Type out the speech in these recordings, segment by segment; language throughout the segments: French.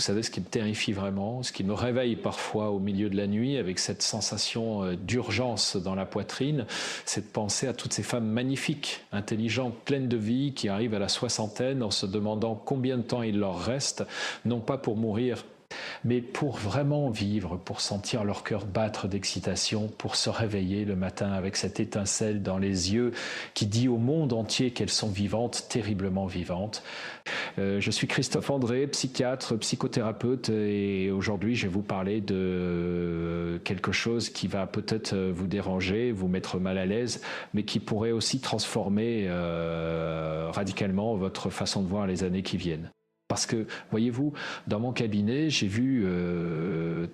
Vous savez, ce qui me terrifie vraiment, ce qui me réveille parfois au milieu de la nuit avec cette sensation d'urgence dans la poitrine, c'est de penser à toutes ces femmes magnifiques, intelligentes, pleines de vie, qui arrivent à la soixantaine en se demandant combien de temps il leur reste, non pas pour mourir, mais pour vraiment vivre, pour sentir leur cœur battre d'excitation, pour se réveiller le matin avec cette étincelle dans les yeux qui dit au monde entier qu'elles sont vivantes, terriblement vivantes. Je suis Christophe André, psychiatre, psychothérapeute, et aujourd'hui je vais vous parler de quelque chose qui va peut-être vous déranger, vous mettre mal à l'aise, mais qui pourrait aussi transformer radicalement votre façon de voir les années qui viennent. Parce que, voyez-vous, dans mon cabinet, j'ai vu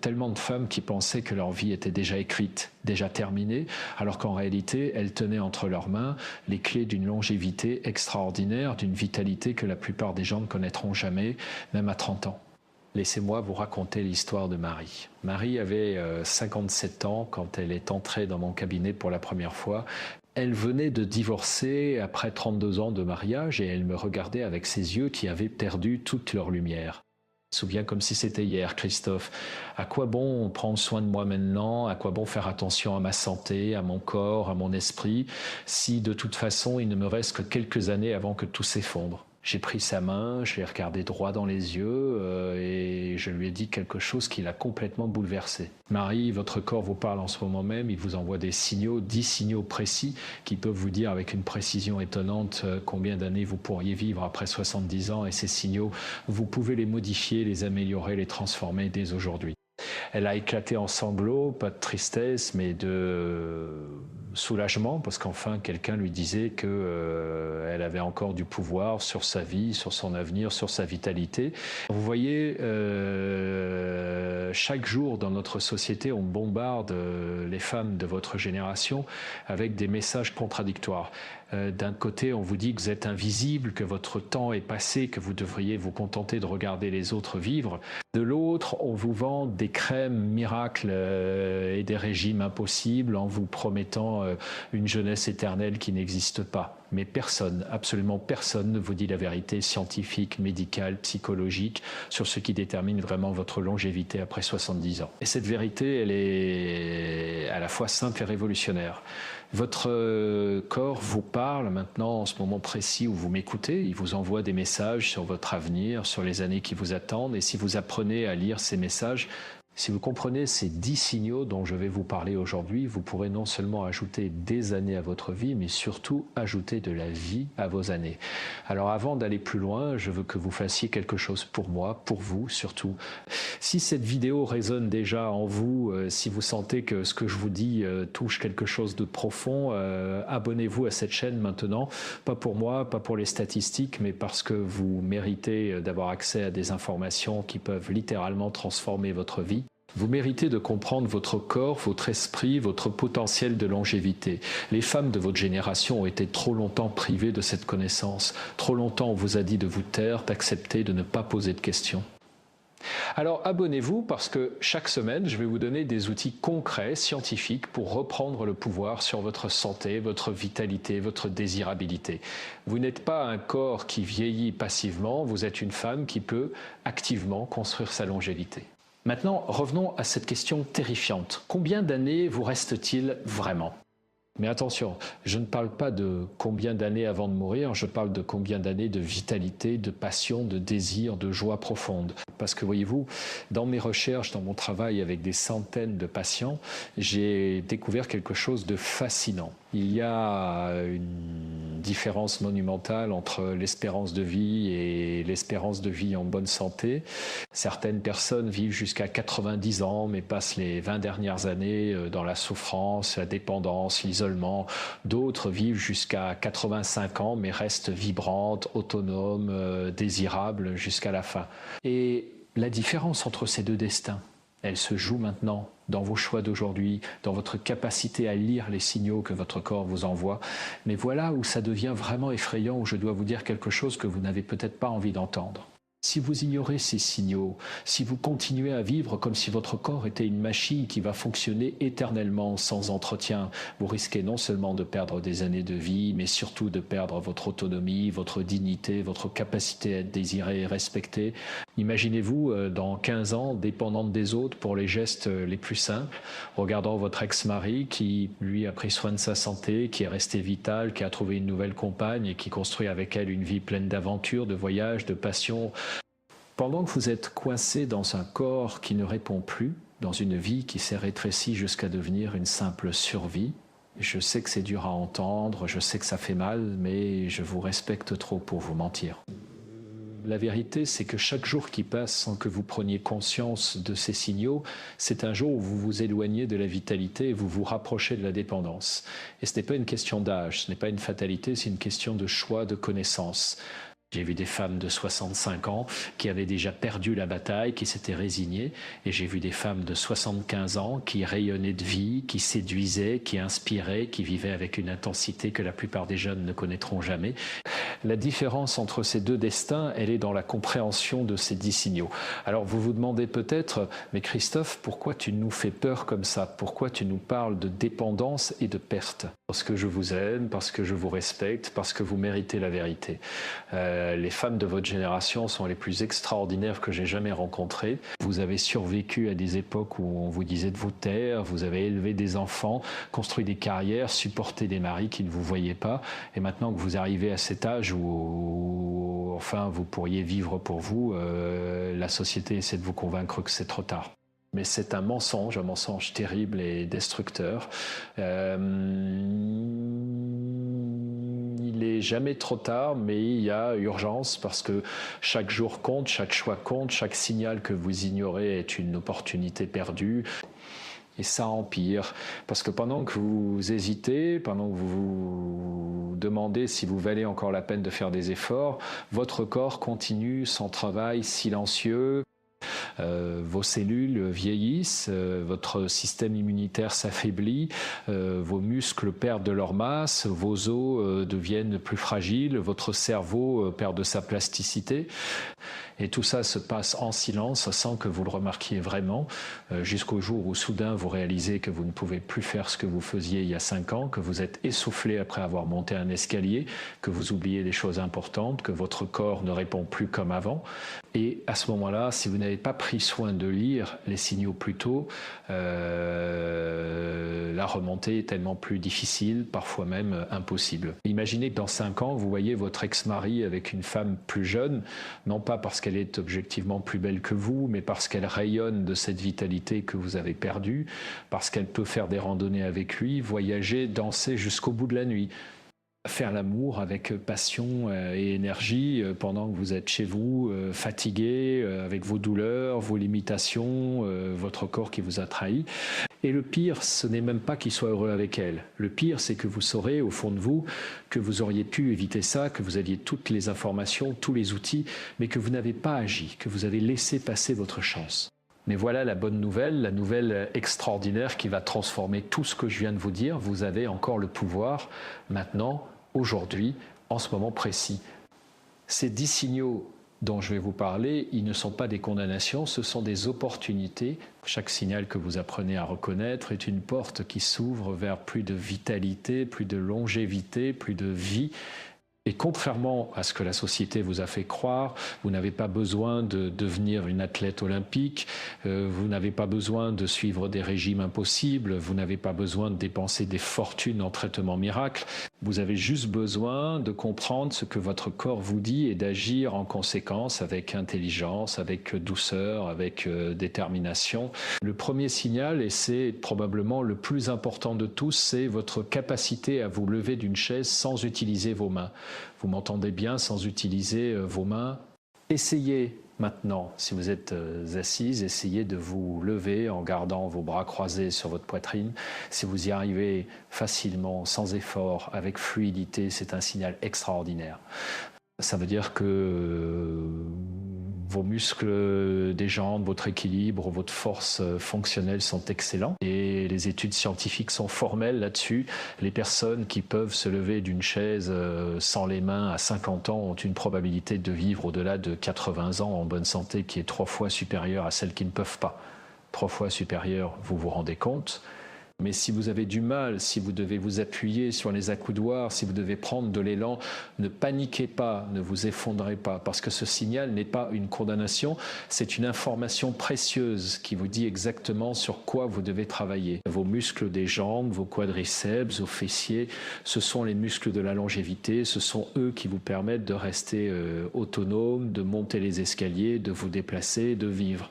tellement de femmes qui pensaient que leur vie était déjà écrite, déjà terminée, alors qu'en réalité, elles tenaient entre leurs mains les clés d'une longévité extraordinaire, d'une vitalité que la plupart des gens ne connaîtront jamais, même à 30 ans. Laissez-moi vous raconter l'histoire de Marie. Marie avait 57 ans quand elle est entrée dans mon cabinet pour la première fois. Elle venait de divorcer après 32 ans de mariage et elle me regardait avec ses yeux qui avaient perdu toute leur lumière. Je me souviens comme si c'était hier, Christophe. À quoi bon prendre soin de moi maintenant? À quoi bon faire attention à ma santé, à mon corps, à mon esprit, si de toute façon il ne me reste que quelques années avant que tout s'effondre? J'ai pris sa main, je l'ai regardé droit dans les yeux et je lui ai dit quelque chose qui l'a complètement bouleversée. Marie, votre corps vous parle en ce moment même, il vous envoie des signaux, 10 signaux précis qui peuvent vous dire avec une précision étonnante combien d'années vous pourriez vivre après 70 ans, et ces signaux, vous pouvez les modifier, les améliorer, les transformer dès aujourd'hui. Elle a éclaté en sanglots, pas de tristesse, mais de soulagement, parce qu'enfin quelqu'un lui disait qu'elle avait encore du pouvoir sur sa vie, sur son avenir, sur sa vitalité. Vous voyez, chaque jour dans notre société, on bombarde les femmes de votre génération avec des messages contradictoires. D'un côté, on vous dit que vous êtes invisible, que votre temps est passé, que vous devriez vous contenter de regarder les autres vivre. De l'autre, on vous vend des crèmes miracles et des régimes impossibles en vous promettant une jeunesse éternelle qui n'existe pas. Mais personne, absolument personne ne vous dit la vérité scientifique, médicale, psychologique sur ce qui détermine vraiment votre longévité après 70 ans. Et cette vérité, elle est à la fois simple et révolutionnaire. Votre corps vous parle maintenant en ce moment précis où vous m'écoutez, il vous envoie des messages sur votre avenir, sur les années qui vous attendent, et si vous apprenez à lire ces messages, si vous comprenez ces 10 signaux dont je vais vous parler aujourd'hui, vous pourrez non seulement ajouter des années à votre vie, mais surtout ajouter de la vie à vos années. Alors avant d'aller plus loin, je veux que vous fassiez quelque chose pour moi, pour vous surtout. Si cette vidéo résonne déjà en vous, si vous sentez que ce que je vous dis touche quelque chose de profond, abonnez-vous à cette chaîne maintenant, pas pour moi, pas pour les statistiques, mais parce que vous méritez d'avoir accès à des informations qui peuvent littéralement transformer votre vie. Vous méritez de comprendre votre corps, votre esprit, votre potentiel de longévité. Les femmes de votre génération ont été trop longtemps privées de cette connaissance. Trop longtemps on vous a dit de vous taire, d'accepter, de ne pas poser de questions. Alors abonnez-vous parce que chaque semaine, je vais vous donner des outils concrets, scientifiques, pour reprendre le pouvoir sur votre santé, votre vitalité, votre désirabilité. Vous n'êtes pas un corps qui vieillit passivement, vous êtes une femme qui peut activement construire sa longévité. Maintenant, revenons à cette question terrifiante. Combien d'années vous reste-t-il vraiment ? Mais attention, je ne parle pas de combien d'années avant de mourir, je parle de combien d'années de vitalité, de passion, de désir, de joie profonde. Parce que voyez-vous, dans mes recherches, dans mon travail avec des centaines de patients, j'ai découvert quelque chose de fascinant. Il y a une différence monumentale entre l'espérance de vie et l'espérance de vie en bonne santé. Certaines personnes vivent jusqu'à 90 ans, mais passent les 20 dernières années dans la souffrance, la dépendance, l'isolement. D'autres vivent jusqu'à 85 ans, mais restent vibrantes, autonomes, désirables jusqu'à la fin. Et la différence entre ces deux destins, elle se joue maintenant dans vos choix d'aujourd'hui, dans votre capacité à lire les signaux que votre corps vous envoie. Mais voilà où ça devient vraiment effrayant, où je dois vous dire quelque chose que vous n'avez peut-être pas envie d'entendre. Si vous ignorez ces signaux, si vous continuez à vivre comme si votre corps était une machine qui va fonctionner éternellement sans entretien, vous risquez non seulement de perdre des années de vie, mais surtout de perdre votre autonomie, votre dignité, votre capacité à être désiré et respecté. Imaginez-vous dans 15 ans dépendante des autres pour les gestes les plus simples, regardant votre ex-mari qui, lui, a pris soin de sa santé, qui est resté vital, qui a trouvé une nouvelle compagne et qui construit avec elle une vie pleine d'aventures, de voyages, de passions. Pendant que vous êtes coincé dans un corps qui ne répond plus, dans une vie qui s'est rétrécie jusqu'à devenir une simple survie, je sais que c'est dur à entendre, je sais que ça fait mal, mais je vous respecte trop pour vous mentir. La vérité, c'est que chaque jour qui passe sans que vous preniez conscience de ces signaux, c'est un jour où vous vous éloignez de la vitalité et vous vous rapprochez de la dépendance. Et ce n'est pas une question d'âge, ce n'est pas une fatalité, c'est une question de choix, de connaissance. J'ai vu des femmes de 65 ans qui avaient déjà perdu la bataille, qui s'étaient résignées. Et j'ai vu des femmes de 75 ans qui rayonnaient de vie, qui séduisaient, qui inspiraient, qui vivaient avec une intensité que la plupart des jeunes ne connaîtront jamais. La différence entre ces deux destins, elle est dans la compréhension de ces 10 signaux. Alors vous vous demandez peut-être, mais Christophe, pourquoi tu nous fais peur comme ça? Pourquoi tu nous parles de dépendance et de perte? Parce que je vous aime, parce que je vous respecte, parce que vous méritez la vérité. Les femmes de votre génération sont les plus extraordinaires que j'ai jamais rencontrées. Vous avez survécu à des époques où on vous disait de vous taire, vous avez élevé des enfants, construit des carrières, supporté des maris qui ne vous voyaient pas. Et maintenant que vous arrivez à cet âge où enfin, vous pourriez vivre pour vous, la société essaie de vous convaincre que c'est trop tard. Mais c'est un mensonge terrible et destructeur. Il n'est jamais trop tard, mais il y a urgence parce que chaque jour compte, chaque choix compte, chaque signal que vous ignorez est une opportunité perdue. Et ça empire, parce que pendant que vous hésitez, pendant que vous vous demandez si vous valez encore la peine de faire des efforts, votre corps continue son travail silencieux. Vos cellules vieillissent, votre système immunitaire s'affaiblit, vos muscles perdent de leur masse, vos os deviennent plus fragiles, votre cerveau perd de sa plasticité. Et tout ça se passe en silence sans que vous le remarquiez vraiment, jusqu'au jour où soudain vous réalisez que vous ne pouvez plus faire ce que vous faisiez il y a 5 ans, que vous êtes essoufflé après avoir monté un escalier, que vous oubliez des choses importantes, que votre corps ne répond plus comme avant. Et à ce moment-là, si vous n'avez pas pris soin de lire les signaux plus tôt, la remontée est tellement plus difficile, parfois même impossible. Imaginez que dans 5 ans, vous voyez votre ex-mari avec une femme plus jeune, non pas parce qu'elle est objectivement plus belle que vous, mais parce qu'elle rayonne de cette vitalité que vous avez perdue, parce qu'elle peut faire des randonnées avec lui, voyager, danser jusqu'au bout de la nuit. Faire l'amour avec passion et énergie pendant que vous êtes chez vous, fatigué, avec vos douleurs, vos limitations, votre corps qui vous a trahi. Et le pire, ce n'est même pas qu'il soit heureux avec elle. Le pire, c'est que vous saurez au fond de vous que vous auriez pu éviter ça, que vous aviez toutes les informations, tous les outils, mais que vous n'avez pas agi, que vous avez laissé passer votre chance. Mais voilà la bonne nouvelle, la nouvelle extraordinaire qui va transformer tout ce que je viens de vous dire. Vous avez encore le pouvoir maintenant, aujourd'hui, en ce moment précis. Ces 10 signaux dont je vais vous parler, ils ne sont pas des condamnations, ce sont des opportunités. Chaque signal que vous apprenez à reconnaître est une porte qui s'ouvre vers plus de vitalité, plus de longévité, plus de vie. Et contrairement à ce que la société vous a fait croire, vous n'avez pas besoin de devenir une athlète olympique, vous n'avez pas besoin de suivre des régimes impossibles, vous n'avez pas besoin de dépenser des fortunes en traitement miracle. Vous avez juste besoin de comprendre ce que votre corps vous dit et d'agir en conséquence avec intelligence, avec douceur, avec détermination. Le premier signal, et c'est probablement le plus important de tous, c'est votre capacité à vous lever d'une chaise sans utiliser vos mains. Vous m'entendez bien, sans utiliser vos mains. Essayez maintenant, si vous êtes assise, essayez de vous lever en gardant vos bras croisés sur votre poitrine. Si vous y arrivez facilement, sans effort, avec fluidité, c'est un signal extraordinaire. Ça veut dire que vos muscles des jambes, votre équilibre, votre force fonctionnelle sont excellents. Et les études scientifiques sont formelles là-dessus. Les personnes qui peuvent se lever d'une chaise sans les mains à 50 ans ont une probabilité de vivre au-delà de 80 ans en bonne santé qui est 3 fois supérieure à celles qui ne peuvent pas. 3 fois supérieure, vous vous rendez compte? Mais si vous avez du mal, si vous devez vous appuyer sur les accoudoirs, si vous devez prendre de l'élan, ne paniquez pas, ne vous effondrez pas, parce que ce signal n'est pas une condamnation, c'est une information précieuse qui vous dit exactement sur quoi vous devez travailler. Vos muscles des jambes, vos quadriceps, vos fessiers, ce sont les muscles de la longévité, ce sont eux qui vous permettent de rester autonome, de monter les escaliers, de vous déplacer, de vivre.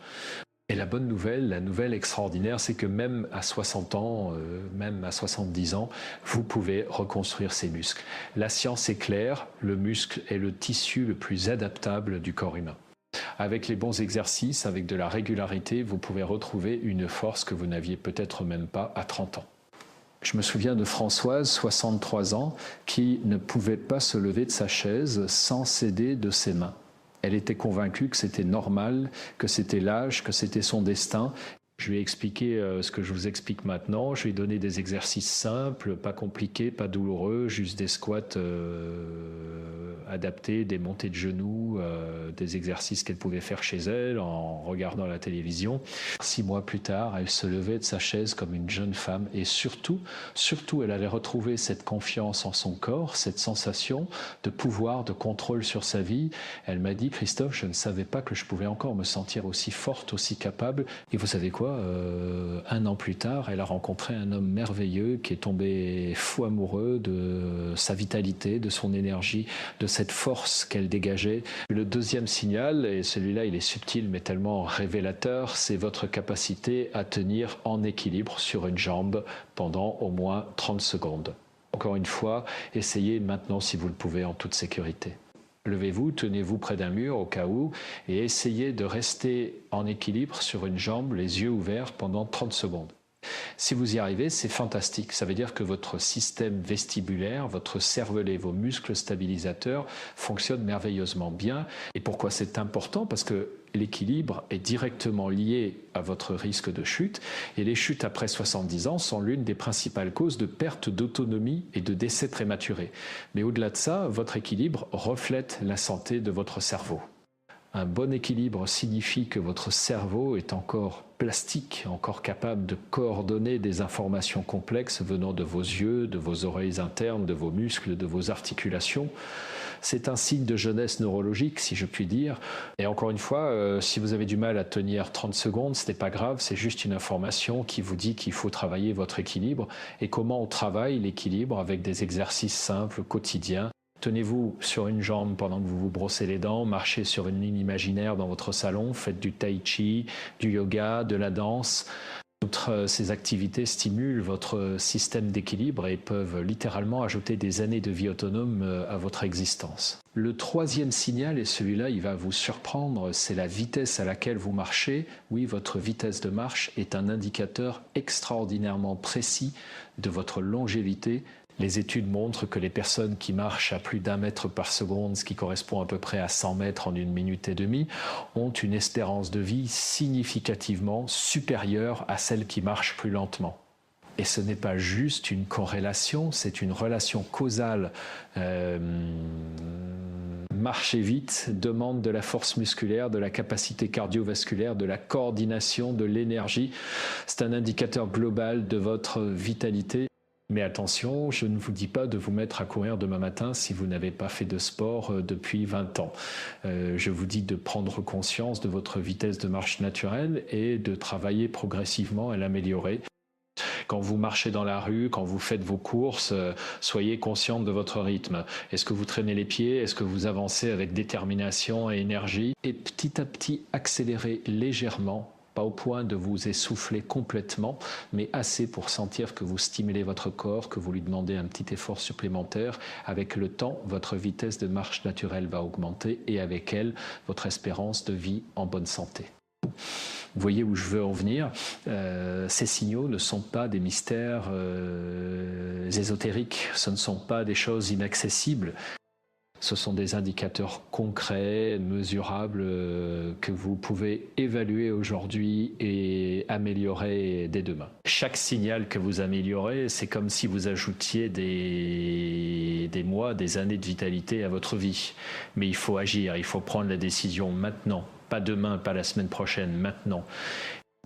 Et la bonne nouvelle, la nouvelle extraordinaire, c'est que même à 60 ans, même à 70 ans, vous pouvez reconstruire ces muscles. La science est claire, le muscle est le tissu le plus adaptable du corps humain. Avec les bons exercices, avec de la régularité, vous pouvez retrouver une force que vous n'aviez peut-être même pas à 30 ans. Je me souviens de Françoise, 63 ans, qui ne pouvait pas se lever de sa chaise sans s'aider de ses mains. Elle était convaincue que c'était normal, que c'était l'âge, que c'était son destin. Je lui ai expliqué ce que je vous explique maintenant. Je lui ai donné des exercices simples, pas compliqués, pas douloureux, juste des squats adaptés, des montées de genoux, des exercices qu'elle pouvait faire chez elle en regardant la télévision. 6 mois plus tard, elle se levait de sa chaise comme une jeune femme et surtout, elle avait retrouvé cette confiance en son corps, cette sensation de pouvoir, de contrôle sur sa vie. Elle m'a dit, Christophe, je ne savais pas que je pouvais encore me sentir aussi forte, aussi capable. Et vous savez quoi, 1 an plus tard, elle a rencontré un homme merveilleux qui est tombé fou amoureux de sa vitalité, de son énergie, de cette force qu'elle dégageait. Le deuxième signal, et celui-là il est subtil mais tellement révélateur, c'est votre capacité à tenir en équilibre sur une jambe pendant au moins 30 secondes. Encore une fois, essayez maintenant si vous le pouvez en toute sécurité. Levez-vous, tenez-vous près d'un mur au cas où et essayez de rester en équilibre sur une jambe, les yeux ouverts pendant 30 secondes. Si vous y arrivez, c'est fantastique. Ça veut dire que votre système vestibulaire, votre cervelet, vos muscles stabilisateurs fonctionnent merveilleusement bien. Et pourquoi c'est important? Parce que l'équilibre est directement lié à votre risque de chute. Et les chutes après 70 ans sont l'une des principales causes de perte d'autonomie et de décès prématurés. Mais au-delà de ça, votre équilibre reflète la santé de votre cerveau. Un bon équilibre signifie que votre cerveau est encore plastique, encore capable de coordonner des informations complexes venant de vos yeux, de vos oreilles internes, de vos muscles, de vos articulations. C'est un signe de jeunesse neurologique, si je puis dire. Et encore une fois, si vous avez du mal à tenir 30 secondes, ce n'est pas grave, c'est juste une information qui vous dit qu'il faut travailler votre équilibre. Et comment on travaille l'équilibre avec des exercices simples, quotidiens. Tenez-vous sur une jambe pendant que vous vous brossez les dents, marchez sur une ligne imaginaire dans votre salon, faites du tai chi, du yoga, de la danse. Toutes ces activités stimulent votre système d'équilibre et peuvent littéralement ajouter des années de vie autonome à votre existence. Le troisième signal, et celui-là il va vous surprendre, c'est la vitesse à laquelle vous marchez. Oui, votre vitesse de marche est un indicateur extraordinairement précis de votre longévité. Les études montrent que les personnes qui marchent à plus d'1 mètre par seconde, ce qui correspond à peu près à 100 mètres en 1 minute et demie, ont une espérance de vie significativement supérieure à celles qui marchent plus lentement. Et ce n'est pas juste une corrélation, c'est une relation causale. Marcher vite demande de la force musculaire, de la capacité cardiovasculaire, de la coordination, de l'énergie. C'est un indicateur global de votre vitalité. Mais attention, je ne vous dis pas de vous mettre à courir demain matin si vous n'avez pas fait de sport depuis 20 ans. Je vous dis de prendre conscience de votre vitesse de marche naturelle et de travailler progressivement à l'améliorer. Quand vous marchez dans la rue, quand vous faites vos courses, soyez conscient de votre rythme. Est-ce que vous traînez les pieds? Est-ce que vous avancez avec détermination et énergie? Et petit à petit, accélérez légèrement. Pas au point de vous essouffler complètement, mais assez pour sentir que vous stimulez votre corps, que vous lui demandez un petit effort supplémentaire. Avec le temps, votre vitesse de marche naturelle va augmenter et avec elle, votre espérance de vie en bonne santé. Vous voyez où je veux en venir. Ces signaux ne sont pas des mystères ésotériques, ce ne sont pas des choses inaccessibles. Ce sont des indicateurs concrets, mesurables, que vous pouvez évaluer aujourd'hui et améliorer dès demain. Chaque signal que vous améliorez, c'est comme si vous ajoutiez des mois, des années de vitalité à votre vie. Mais il faut agir, il faut prendre la décision maintenant. Pas demain, pas la semaine prochaine, maintenant.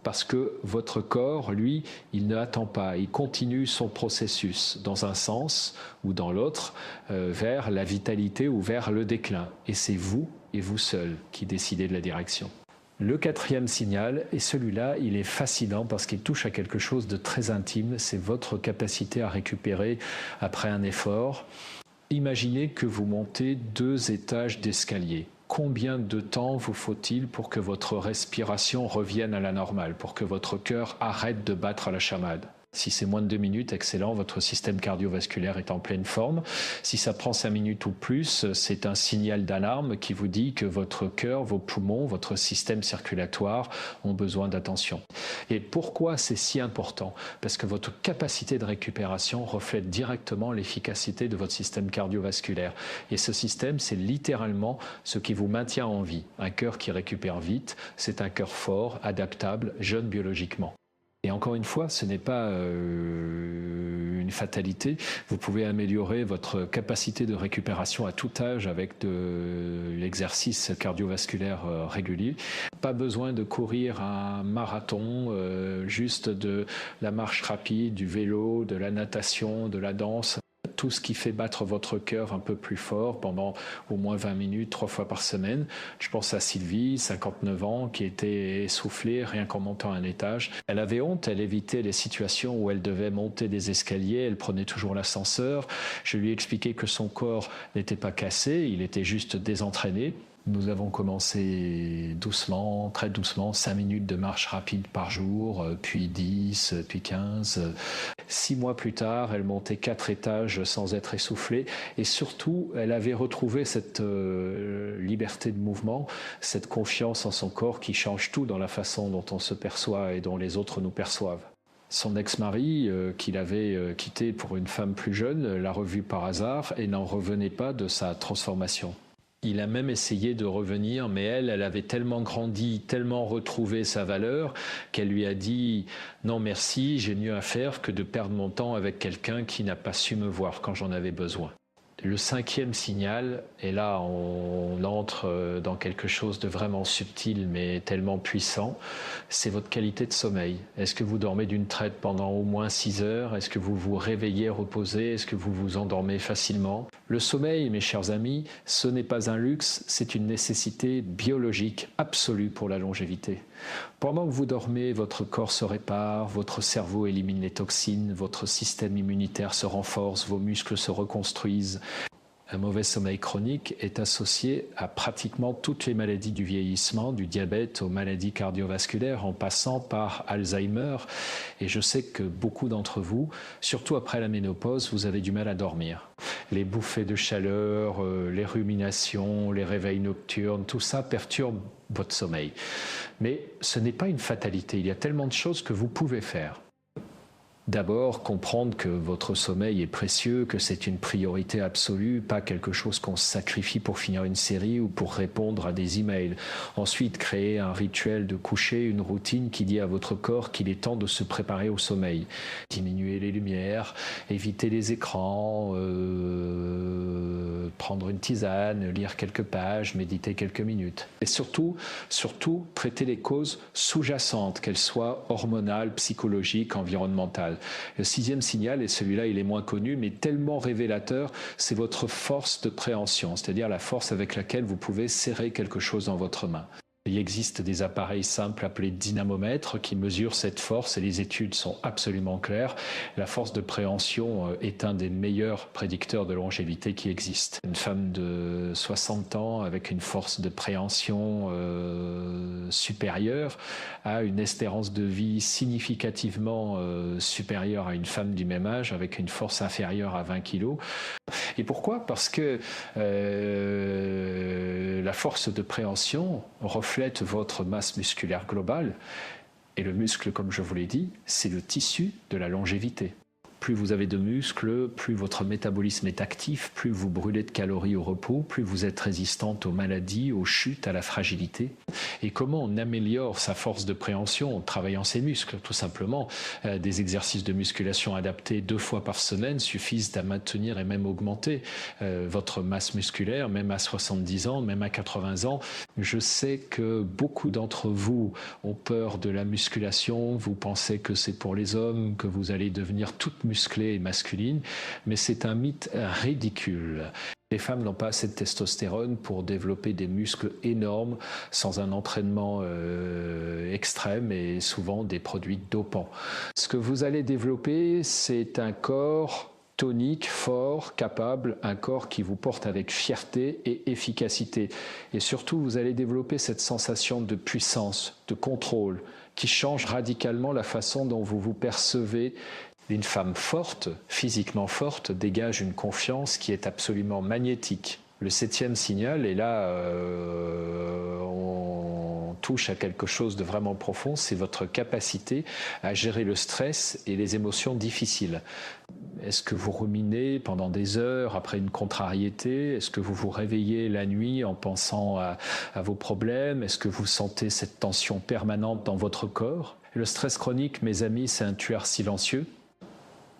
Parce que votre corps, lui, il ne attend pas, il continue son processus dans un sens ou dans l'autre vers la vitalité ou vers le déclin. Et c'est vous et vous seul qui décidez de la direction. Le quatrième signal, et celui-là, il est fascinant parce qu'il touche à quelque chose de très intime, c'est votre capacité à récupérer après un effort. Imaginez que vous montez 2 étages d'escalier. Combien de temps vous faut-il pour que votre respiration revienne à la normale, pour que votre cœur arrête de battre la chamade? Si c'est moins de 2 minutes, excellent, votre système cardiovasculaire est en pleine forme. Si ça prend 5 minutes ou plus, c'est un signal d'alarme qui vous dit que votre cœur, vos poumons, votre système circulatoire ont besoin d'attention. Et pourquoi c'est si important? Parce que votre capacité de récupération reflète directement l'efficacité de votre système cardiovasculaire. Et ce système, c'est littéralement ce qui vous maintient en vie. Un cœur qui récupère vite, c'est un cœur fort, adaptable, jeune biologiquement. Et encore une fois, ce n'est pas une fatalité. Vous pouvez améliorer votre capacité de récupération à tout âge avec de l'exercice cardiovasculaire régulier. Pas besoin de courir un marathon, juste de la marche rapide, du vélo, de la natation, de la danse. Tout ce qui fait battre votre cœur un peu plus fort pendant au moins 20 minutes, 3 fois par semaine. Je pense à Sylvie, 59 ans, qui était essoufflée rien qu'en montant un étage. Elle avait honte, elle évitait les situations où elle devait monter des escaliers, elle prenait toujours l'ascenseur. Je lui ai expliqué que son corps n'était pas cassé, il était juste désentraîné. Nous avons commencé doucement, très doucement, 5 minutes de marche rapide par jour, puis 10, puis 15. 6 mois plus tard, elle montait 4 étages sans être essoufflée. Et surtout, elle avait retrouvé cette liberté de mouvement, cette confiance en son corps qui change tout dans la façon dont on se perçoit et dont les autres nous perçoivent. Son ex-mari, qu'il avait quitté pour une femme plus jeune, l'a revu par hasard et n'en revenait pas de sa transformation. Il a même essayé de revenir, mais elle avait tellement grandi, tellement retrouvé sa valeur, qu'elle lui a dit « Non merci, j'ai mieux à faire que de perdre mon temps avec quelqu'un qui n'a pas su me voir quand j'en avais besoin ». Le 5e signal, et là on entre dans quelque chose de vraiment subtil mais tellement puissant, c'est votre qualité de sommeil. Est-ce que vous dormez d'une traite pendant au moins 6 heures? Est-ce que vous vous réveillez reposé? Est-ce que vous vous endormez facilement? Le sommeil, mes chers amis, ce n'est pas un luxe, c'est une nécessité biologique absolue pour la longévité. Pendant que vous dormez, votre corps se répare, votre cerveau élimine les toxines, votre système immunitaire se renforce, vos muscles se reconstruisent. Un mauvais sommeil chronique est associé à pratiquement toutes les maladies du vieillissement, du diabète aux maladies cardiovasculaires, en passant par Alzheimer. Et je sais que beaucoup d'entre vous, surtout après la ménopause, vous avez du mal à dormir. Les bouffées de chaleur, les ruminations, les réveils nocturnes, tout ça perturbe votre sommeil. Mais ce n'est pas une fatalité, il y a tellement de choses que vous pouvez faire. D'abord, comprendre que votre sommeil est précieux, que c'est une priorité absolue, pas quelque chose qu'on sacrifie pour finir une série ou pour répondre à des emails. Ensuite, créer un rituel de coucher, une routine qui dit à votre corps qu'il est temps de se préparer au sommeil. Diminuer les lumières, éviter les écrans, prendre une tisane, lire quelques pages, méditer quelques minutes. Et surtout, traiter les causes sous-jacentes, qu'elles soient hormonales, psychologiques, environnementales. Le 6e signal, et celui-là il est moins connu, mais tellement révélateur, c'est votre force de préhension, c'est-à-dire la force avec laquelle vous pouvez serrer quelque chose dans votre main. Il existe des appareils simples appelés dynamomètres qui mesurent cette force et les études sont absolument claires. La force de préhension est un des meilleurs prédicteurs de longévité qui existent. Une femme de 60 ans avec une force de préhension supérieure a une espérance de vie significativement supérieure à une femme du même âge avec une force inférieure à 20 kg. Et pourquoi? Parce que la force de préhension reflète votre masse musculaire globale et le muscle, comme je vous l'ai dit, c'est le tissu de la longévité. Plus vous avez de muscles, plus votre métabolisme est actif, plus vous brûlez de calories au repos, plus vous êtes résistante aux maladies, aux chutes, à la fragilité. Et comment on améliore sa force de préhension en travaillant ses muscles? Tout simplement, des exercices de musculation adaptés 2 fois par semaine suffisent à maintenir et même augmenter votre masse musculaire, même à 70 ans, même à 80 ans. Je sais que beaucoup d'entre vous ont peur de la musculation, vous pensez que c'est pour les hommes, que vous allez devenir toute musclée et masculine, mais c'est un mythe ridicule. Les femmes n'ont pas assez de testostérone pour développer des muscles énormes sans un entraînement extrême et souvent des produits dopants. Ce que vous allez développer, c'est un corps tonique, fort, capable, un corps qui vous porte avec fierté et efficacité. Et surtout, vous allez développer cette sensation de puissance, de contrôle, qui change radicalement la façon dont vous vous percevez. Une femme forte, physiquement forte, dégage une confiance qui est absolument magnétique. Le 7e signal, et là on touche à quelque chose de vraiment profond, c'est votre capacité à gérer le stress et les émotions difficiles. Est-ce que vous ruminez pendant des heures après une contrariété? Est-ce que vous vous réveillez la nuit en pensant à vos problèmes? Est-ce que vous sentez cette tension permanente dans votre corps? Le stress chronique, mes amis, c'est un tueur silencieux.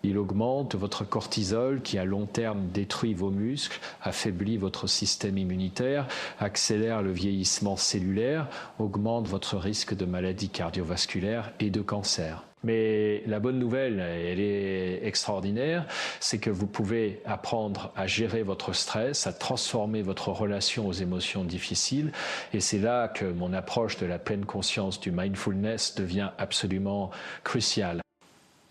Il augmente votre cortisol qui à long terme détruit vos muscles, affaiblit votre système immunitaire, accélère le vieillissement cellulaire, augmente votre risque de maladies cardiovasculaires et de cancer. Mais la bonne nouvelle, elle est extraordinaire, c'est que vous pouvez apprendre à gérer votre stress, à transformer votre relation aux émotions difficiles. Et c'est là que mon approche de la pleine conscience, du mindfulness, devient absolument cruciale.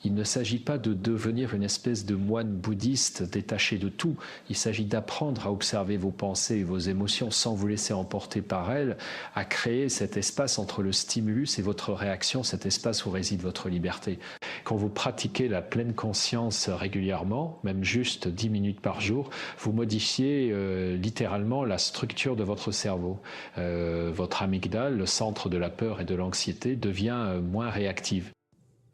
Il ne s'agit pas de devenir une espèce de moine bouddhiste détaché de tout. Il s'agit d'apprendre à observer vos pensées et vos émotions sans vous laisser emporter par elles, à créer cet espace entre le stimulus et votre réaction, cet espace où réside votre liberté. Quand vous pratiquez la pleine conscience régulièrement, même juste 10 minutes par jour, vous modifiez littéralement la structure de votre cerveau. Votre amygdale, le centre de la peur et de l'anxiété, devient moins réactive.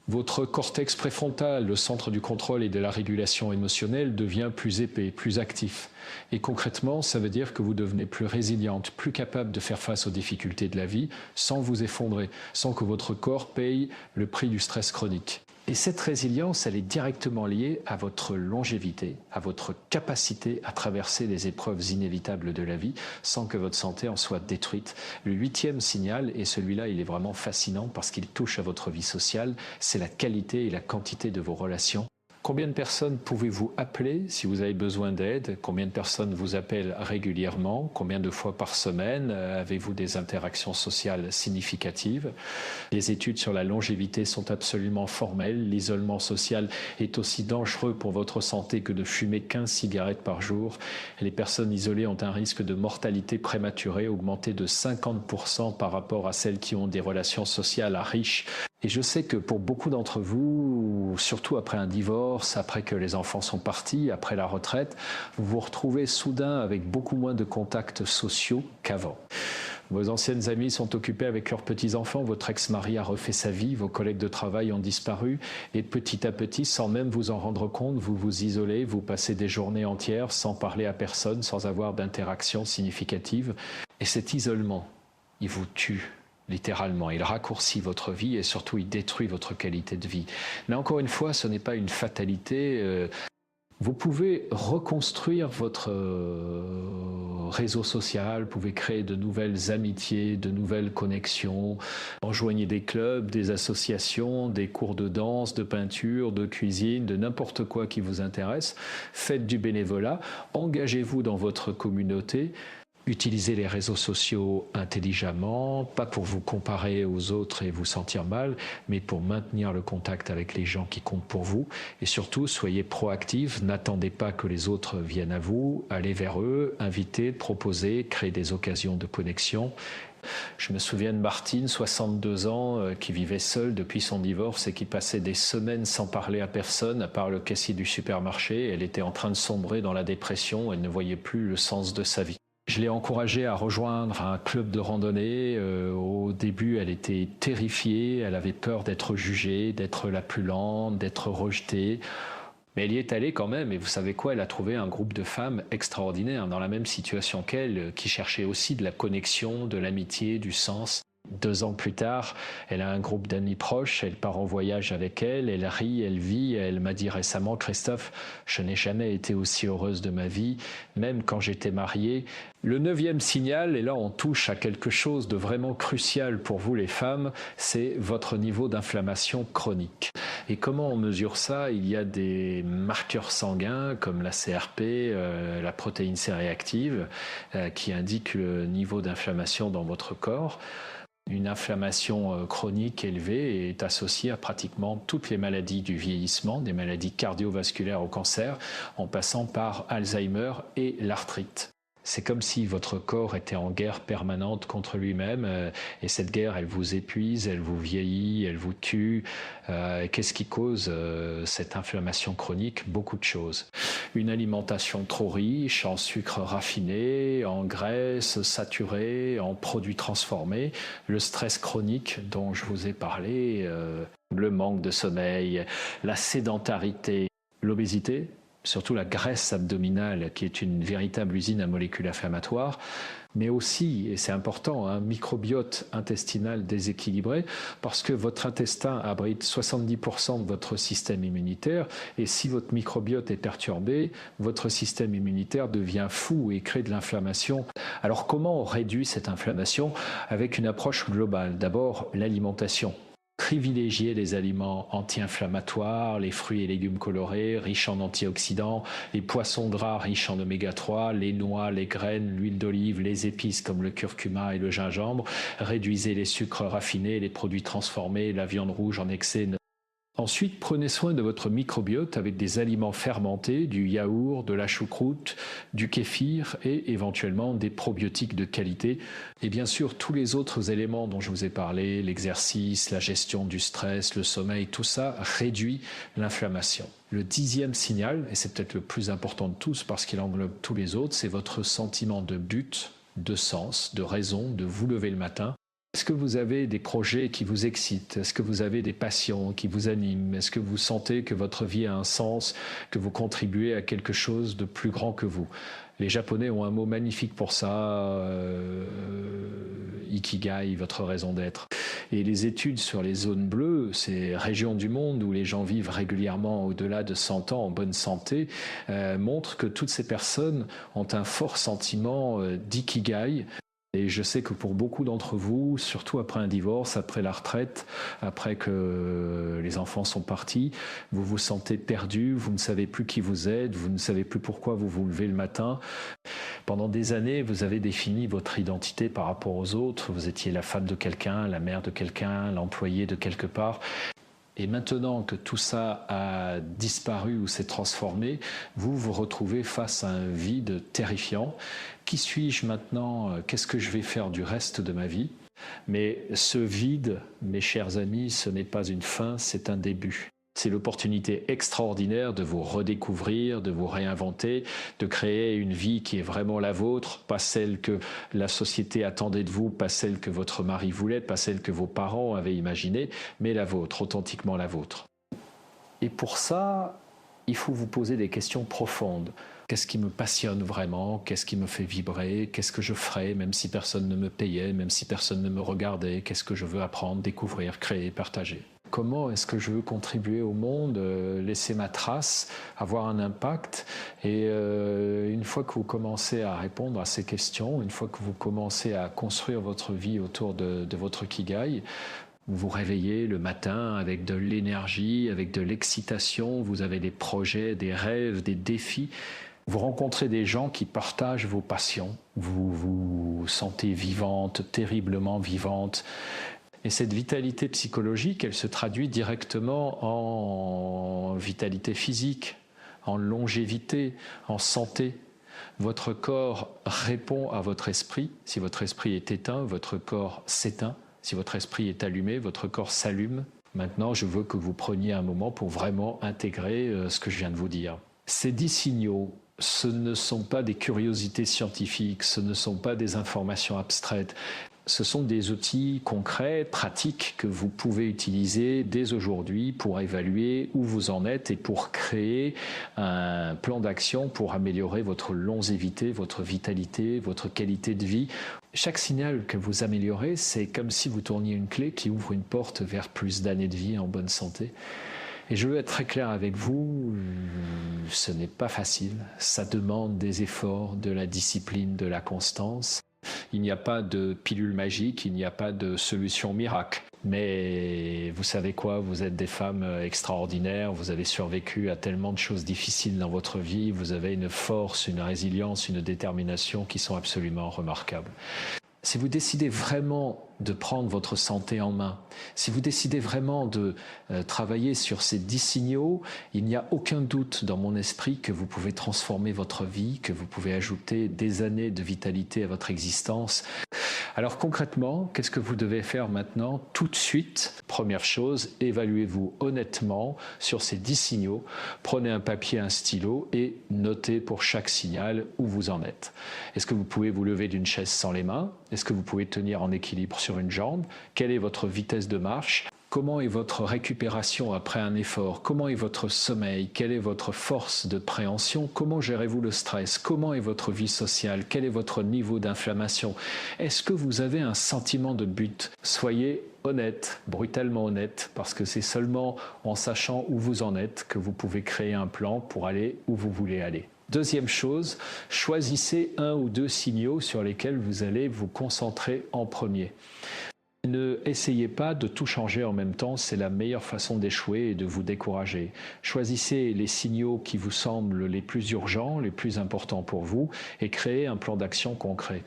Votre cortex préfrontal, le centre du contrôle et de la régulation émotionnelle, devient plus épais, plus actif. Et concrètement, ça veut dire que vous devenez plus résiliente, plus capable de faire face aux difficultés de la vie sans vous effondrer, sans que votre corps paye le prix du stress chronique. Et cette résilience, elle est directement liée à votre longévité, à votre capacité à traverser les épreuves inévitables de la vie sans que votre santé en soit détruite. Le 8e signal, et celui-là, il est vraiment fascinant parce qu'il touche à votre vie sociale, c'est la qualité et la quantité de vos relations. Combien de personnes pouvez-vous appeler si vous avez besoin d'aide? Combien de personnes vous appellent régulièrement? Combien de fois par semaine avez-vous des interactions sociales significatives? Les études sur la longévité sont absolument formelles. L'isolement social est aussi dangereux pour votre santé que de fumer 15 cigarettes par jour. Les personnes isolées ont un risque de mortalité prématurée augmenté de 50% par rapport à celles qui ont des relations sociales riches. Et je sais que pour beaucoup d'entre vous, surtout après un divorce, après que les enfants sont partis, après la retraite, vous vous retrouvez soudain avec beaucoup moins de contacts sociaux qu'avant. Vos anciennes amies sont occupées avec leurs petits-enfants, votre ex-mari a refait sa vie, vos collègues de travail ont disparu et petit à petit, sans même vous en rendre compte, vous vous isolez, vous passez des journées entières sans parler à personne, sans avoir d'interaction significative. Et cet isolement, il vous tue. Littéralement, il raccourcit votre vie et surtout il détruit votre qualité de vie. Mais encore une fois, ce n'est pas une fatalité. Vous pouvez reconstruire votre réseau social, vous pouvez créer de nouvelles amitiés, de nouvelles connexions, rejoignez des clubs, des associations, des cours de danse, de peinture, de cuisine, de n'importe quoi qui vous intéresse. Faites du bénévolat, engagez-vous dans votre communauté. Utilisez les réseaux sociaux intelligemment, pas pour vous comparer aux autres et vous sentir mal, mais pour maintenir le contact avec les gens qui comptent pour vous. Et surtout, soyez proactifs, n'attendez pas que les autres viennent à vous, allez vers eux, invitez, proposez, créez des occasions de connexion. Je me souviens de Martine, 62 ans, qui vivait seule depuis son divorce et qui passait des semaines sans parler à personne, à part le caissier du supermarché. Elle était en train de sombrer dans la dépression, elle ne voyait plus le sens de sa vie. Je l'ai encouragée à rejoindre un club de randonnée. Au début, elle était terrifiée, elle avait peur d'être jugée, d'être la plus lente, d'être rejetée. Mais elle y est allée quand même, et vous savez quoi, elle a trouvé un groupe de femmes extraordinaires dans la même situation qu'elle, qui cherchaient aussi de la connexion, de l'amitié, du sens. 2 ans plus tard, elle a un groupe d'amis proches, elle part en voyage avec elle rit, elle vit, elle m'a dit récemment, Christophe, je n'ai jamais été aussi heureuse de ma vie, même quand j'étais mariée. Le 9e signal, et là on touche à quelque chose de vraiment crucial pour vous les femmes, c'est votre niveau d'inflammation chronique. Et comment on mesure ça? Il y a des marqueurs sanguins comme la CRP, la protéine C-réactive, qui indiquent le niveau d'inflammation dans votre corps. Une inflammation chronique élevée est associée à pratiquement toutes les maladies du vieillissement, des maladies cardiovasculaires au cancer, en passant par Alzheimer et l'arthrite. C'est comme si votre corps était en guerre permanente contre lui-même et cette guerre, elle vous épuise, elle vous vieillit, elle vous tue. Qu'est-ce qui cause cette inflammation chronique? Beaucoup de choses. Une alimentation trop riche en sucres raffinés, en graisses saturées, en produits transformés, le stress chronique dont je vous ai parlé, le manque de sommeil, la sédentarité, l'obésité, surtout la graisse abdominale qui est une véritable usine à molécules inflammatoires, mais aussi, et c'est important, un microbiote intestinal déséquilibré parce que votre intestin abrite 70% de votre système immunitaire et si votre microbiote est perturbé, votre système immunitaire devient fou et crée de l'inflammation. Alors comment on réduit cette inflammation? Avec une approche globale. D'abord, l'alimentation. Privilégier les aliments anti-inflammatoires, les fruits et légumes colorés, riches en antioxydants, les poissons gras riches en oméga 3, les noix, les graines, l'huile d'olive, les épices comme le curcuma et le gingembre. Réduisez les sucres raffinés, les produits transformés, la viande rouge en excès. Ensuite, prenez soin de votre microbiote avec des aliments fermentés, du yaourt, de la choucroute, du kéfir et éventuellement des probiotiques de qualité. Et bien sûr, tous les autres éléments dont je vous ai parlé, l'exercice, la gestion du stress, le sommeil, tout ça réduit l'inflammation. Le 10e signal, et c'est peut-être le plus important de tous parce qu'il englobe tous les autres, c'est votre sentiment de but, de sens, de raison, de vous lever le matin. Est-ce que vous avez des projets qui vous excitent? Est-ce que vous avez des passions qui vous animent? Est-ce que vous sentez que votre vie a un sens, que vous contribuez à quelque chose de plus grand que vous? Les Japonais ont un mot magnifique pour ça, ikigai, votre raison d'être. Et les études sur les zones bleues, ces régions du monde où les gens vivent régulièrement au-delà de 100 ans en bonne santé, montrent que toutes ces personnes ont un fort sentiment d'ikigai. Et je sais que pour beaucoup d'entre vous, surtout après un divorce, après la retraite, après que les enfants sont partis, vous vous sentez perdu, vous ne savez plus qui vous êtes, vous ne savez plus pourquoi vous vous levez le matin. Pendant des années, vous avez défini votre identité par rapport aux autres. Vous étiez la femme de quelqu'un, la mère de quelqu'un, l'employé de quelque part. Et maintenant que tout ça a disparu ou s'est transformé, vous vous retrouvez face à un vide terrifiant. Qui suis-je maintenant? Qu'est-ce que je vais faire du reste de ma vie? Mais ce vide, mes chers amis, ce n'est pas une fin, c'est un début. C'est l'opportunité extraordinaire de vous redécouvrir, de vous réinventer, de créer une vie qui est vraiment la vôtre, pas celle que la société attendait de vous, pas celle que votre mari voulait, pas celle que vos parents avaient imaginée, mais la vôtre, authentiquement la vôtre. Et pour ça, il faut vous poser des questions profondes. Qu'est-ce qui me passionne vraiment? Qu'est-ce qui me fait vibrer? Qu'est-ce que je ferais, même si personne ne me payait, même si personne ne me regardait? Qu'est-ce que je veux apprendre, découvrir, créer, partager? Comment est-ce que je veux contribuer au monde, laisser ma trace, avoir un impact? Et une fois que vous commencez à répondre à ces questions, une fois que vous commencez à construire votre vie autour de votre Ikigai, vous vous réveillez le matin avec de l'énergie, avec de l'excitation, vous avez des projets, des rêves, des défis. Vous rencontrez des gens qui partagent vos passions, vous vous sentez vivante, terriblement vivante. Et cette vitalité psychologique, elle se traduit directement en vitalité physique, en longévité, en santé. Votre corps répond à votre esprit. Si votre esprit est éteint, votre corps s'éteint. Si votre esprit est allumé, votre corps s'allume. Maintenant, je veux que vous preniez un moment pour vraiment intégrer ce que je viens de vous dire. Ces 10 signaux, ce ne sont pas des curiosités scientifiques, ce ne sont pas des informations abstraites. Ce sont des outils concrets, pratiques que vous pouvez utiliser dès aujourd'hui pour évaluer où vous en êtes et pour créer un plan d'action pour améliorer votre longévité, votre vitalité, votre qualité de vie. Chaque signal que vous améliorez, c'est comme si vous tourniez une clé qui ouvre une porte vers plus d'années de vie en bonne santé. Et je veux être très clair avec vous, ce n'est pas facile, ça demande des efforts, de la discipline, de la constance. Il n'y a pas de pilule magique, il n'y a pas de solution miracle. Mais vous savez quoi, vous êtes des femmes extraordinaires, vous avez survécu à tellement de choses difficiles dans votre vie, vous avez une force, une résilience, une détermination qui sont absolument remarquables. Si vous décidez vraiment de prendre votre santé en main, si vous décidez vraiment de travailler sur ces 10 signaux, il n'y a aucun doute dans mon esprit que vous pouvez transformer votre vie, que vous pouvez ajouter des années de vitalité à votre existence. Alors concrètement, qu'est-ce que vous devez faire maintenant tout de suite? Première chose, évaluez-vous honnêtement sur ces 10 signaux. Prenez un papier, un stylo et notez pour chaque signal où vous en êtes. Est-ce que vous pouvez vous lever d'une chaise sans les mains? Est-ce que vous pouvez tenir en équilibre sur une jambe? Quelle est votre vitesse de marche? Comment est votre récupération après un effort? Comment est votre sommeil? Quelle est votre force de préhension? Comment gérez-vous le stress? Comment est votre vie sociale? Quel est votre niveau d'inflammation? Est-ce que vous avez un sentiment de but? Soyez honnête, brutalement honnête, parce que c'est seulement en sachant où vous en êtes que vous pouvez créer un plan pour aller où vous voulez aller. Deuxième chose, choisissez un ou deux signaux sur lesquels vous allez vous concentrer en premier. Ne essayez pas de tout changer en même temps, c'est la meilleure façon d'échouer et de vous décourager. Choisissez les signaux qui vous semblent les plus urgents, les plus importants pour vous et créez un plan d'action concret.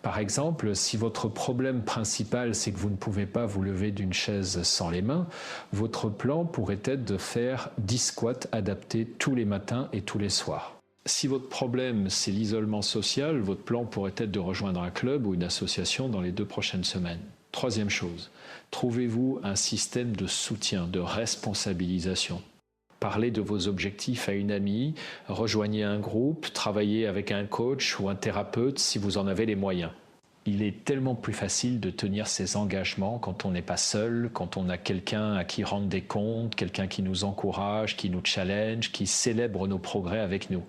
Par exemple, si votre problème principal, c'est que vous ne pouvez pas vous lever d'une chaise sans les mains, votre plan pourrait être de faire 10 squats adaptés tous les matins et tous les soirs. Si votre problème, c'est l'isolement social, votre plan pourrait être de rejoindre un club ou une association dans les 2 prochaines semaines. Troisième chose, trouvez-vous un système de soutien, de responsabilisation. Parlez de vos objectifs à une amie, rejoignez un groupe, travaillez avec un coach ou un thérapeute si vous en avez les moyens. Il est tellement plus facile de tenir ses engagements quand on n'est pas seul, quand on a quelqu'un à qui rendre des comptes, quelqu'un qui nous encourage, qui nous challenge, qui célèbre nos progrès avec nous.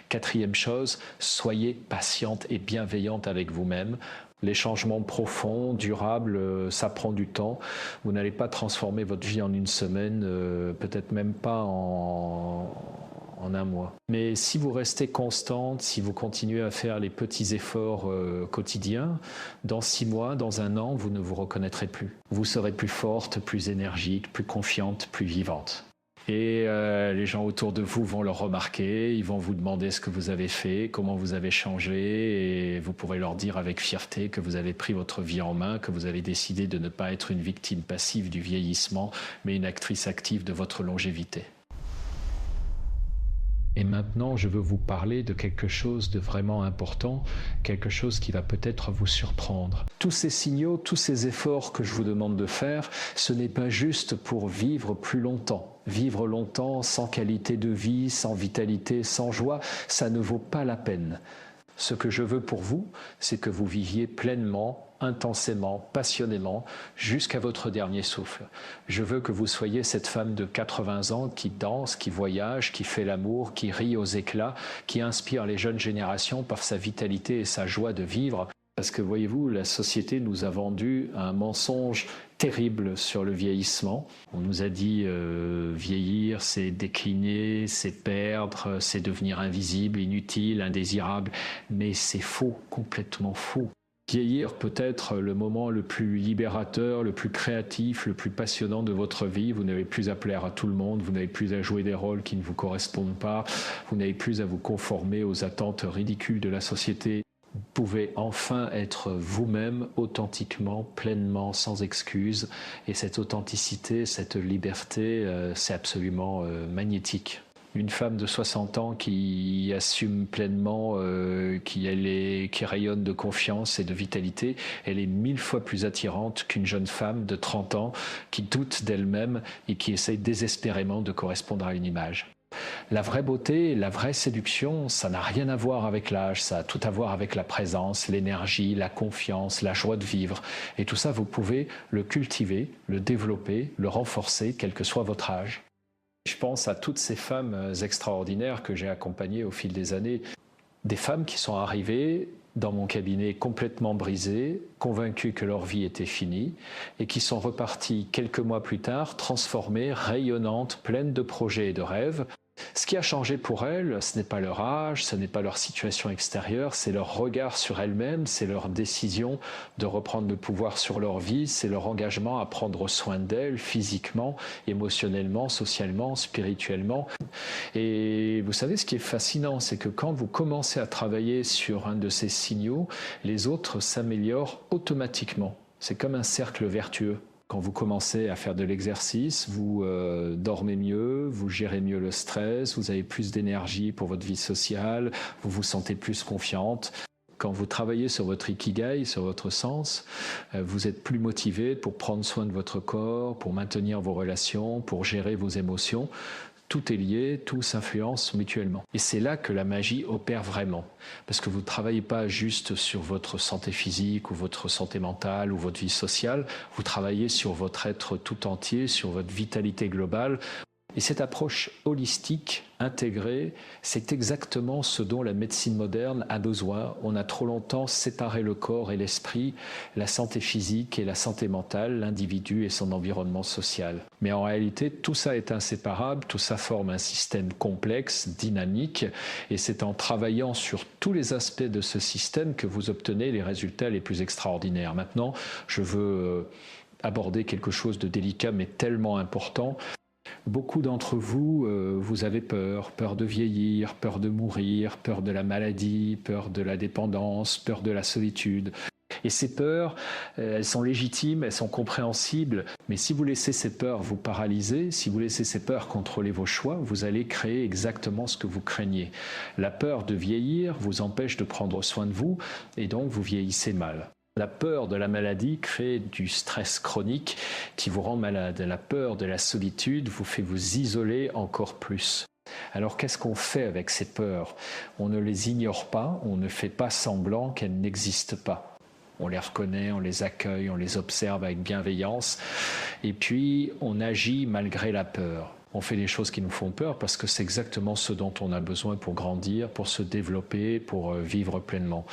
Quatrième chose, soyez patiente et bienveillante avec vous-même. Les changements profonds, durables, ça prend du temps. Vous n'allez pas transformer votre vie en une semaine, peut-être même pas en un mois. Mais si vous restez constante, si vous continuez à faire les petits efforts quotidiens, dans 6 mois, dans 1 an, vous ne vous reconnaîtrez plus. Vous serez plus forte, plus énergique, plus confiante, plus vivante. Et les gens autour de vous vont le remarquer, ils vont vous demander ce que vous avez fait, comment vous avez changé, et vous pourrez leur dire avec fierté que vous avez pris votre vie en main, que vous avez décidé de ne pas être une victime passive du vieillissement, mais une actrice active de votre longévité. Et maintenant, je veux vous parler de quelque chose de vraiment important, quelque chose qui va peut-être vous surprendre. Tous ces signaux, tous ces efforts que je vous demande de faire, ce n'est pas juste pour vivre plus longtemps. Vivre longtemps sans qualité de vie, sans vitalité, sans joie, ça ne vaut pas la peine. Ce que je veux pour vous, c'est que vous viviez pleinement, intensément, passionnément, jusqu'à votre dernier souffle. Je veux que vous soyez cette femme de 80 ans qui danse, qui voyage, qui fait l'amour, qui rit aux éclats, qui inspire les jeunes générations par sa vitalité et sa joie de vivre. Parce que voyez-vous, la société nous a vendu un mensonge terrible sur le vieillissement. On nous a dit vieillir, c'est décliner, c'est perdre, c'est devenir invisible, inutile, indésirable. Mais c'est faux, complètement faux. Vieillir peut être le moment le plus libérateur, le plus créatif, le plus passionnant de votre vie. Vous n'avez plus à plaire à tout le monde, vous n'avez plus à jouer des rôles qui ne vous correspondent pas, vous n'avez plus à vous conformer aux attentes ridicules de la société. Vous pouvez enfin être vous-même, authentiquement, pleinement, sans excuse. Et cette authenticité, cette liberté, c'est absolument magnétique. Une femme de 60 ans qui assume pleinement, qui rayonne de confiance et de vitalité, elle est 1000 fois plus attirante qu'une jeune femme de 30 ans qui doute d'elle-même et qui essaye désespérément de correspondre à une image. La vraie beauté, la vraie séduction, ça n'a rien à voir avec l'âge, ça a tout à voir avec la présence, l'énergie, la confiance, la joie de vivre. Et tout ça, vous pouvez le cultiver, le développer, le renforcer, quel que soit votre âge. Je pense à toutes ces femmes extraordinaires que j'ai accompagnées au fil des années. Des femmes qui sont arrivées dans mon cabinet complètement brisées, convaincues que leur vie était finie, et qui sont reparties quelques mois plus tard, transformées, rayonnantes, pleines de projets et de rêves. Ce qui a changé pour elles, ce n'est pas leur âge, ce n'est pas leur situation extérieure, c'est leur regard sur elles-mêmes, c'est leur décision de reprendre le pouvoir sur leur vie, c'est leur engagement à prendre soin d'elles physiquement, émotionnellement, socialement, spirituellement. Et vous savez, ce qui est fascinant, c'est que quand vous commencez à travailler sur un de ces signaux, les autres s'améliorent automatiquement. C'est comme un cercle vertueux. Quand vous commencez à faire de l'exercice, vous dormez mieux, vous gérez mieux le stress, vous avez plus d'énergie pour votre vie sociale, vous vous sentez plus confiante. Quand vous travaillez sur votre ikigai, sur votre sens, vous êtes plus motivé pour prendre soin de votre corps, pour maintenir vos relations, pour gérer vos émotions. Tout est lié, tout s'influence mutuellement. Et c'est là que la magie opère vraiment. Parce que vous ne travaillez pas juste sur votre santé physique ou votre santé mentale ou votre vie sociale, vous travaillez sur votre être tout entier, sur votre vitalité globale. Et cette approche holistique, intégrée, c'est exactement ce dont la médecine moderne a besoin. On a trop longtemps séparé le corps et l'esprit, la santé physique et la santé mentale, l'individu et son environnement social. Mais en réalité, tout ça est inséparable, tout ça forme un système complexe, dynamique, et c'est en travaillant sur tous les aspects de ce système que vous obtenez les résultats les plus extraordinaires. Maintenant, je veux aborder quelque chose de délicat mais tellement important. Beaucoup d'entre vous, vous avez peur, peur de vieillir, peur de mourir, peur de la maladie, peur de la dépendance, peur de la solitude. Et ces peurs, elles sont légitimes, elles sont compréhensibles, mais si vous laissez ces peurs vous paralyser, si vous laissez ces peurs contrôler vos choix, vous allez créer exactement ce que vous craignez. La peur de vieillir vous empêche de prendre soin de vous, et donc vous vieillissez mal. La peur de la maladie crée du stress chronique qui vous rend malade. La peur de la solitude vous fait vous isoler encore plus. Alors qu'est-ce qu'on fait avec ces peurs? On ne les ignore pas, on ne fait pas semblant qu'elles n'existent pas. On les reconnaît, on les accueille, on les observe avec bienveillance et puis on agit malgré la peur. On fait des choses qui nous font peur parce que c'est exactement ce dont on a besoin pour grandir, pour se développer, pour vivre pleinement.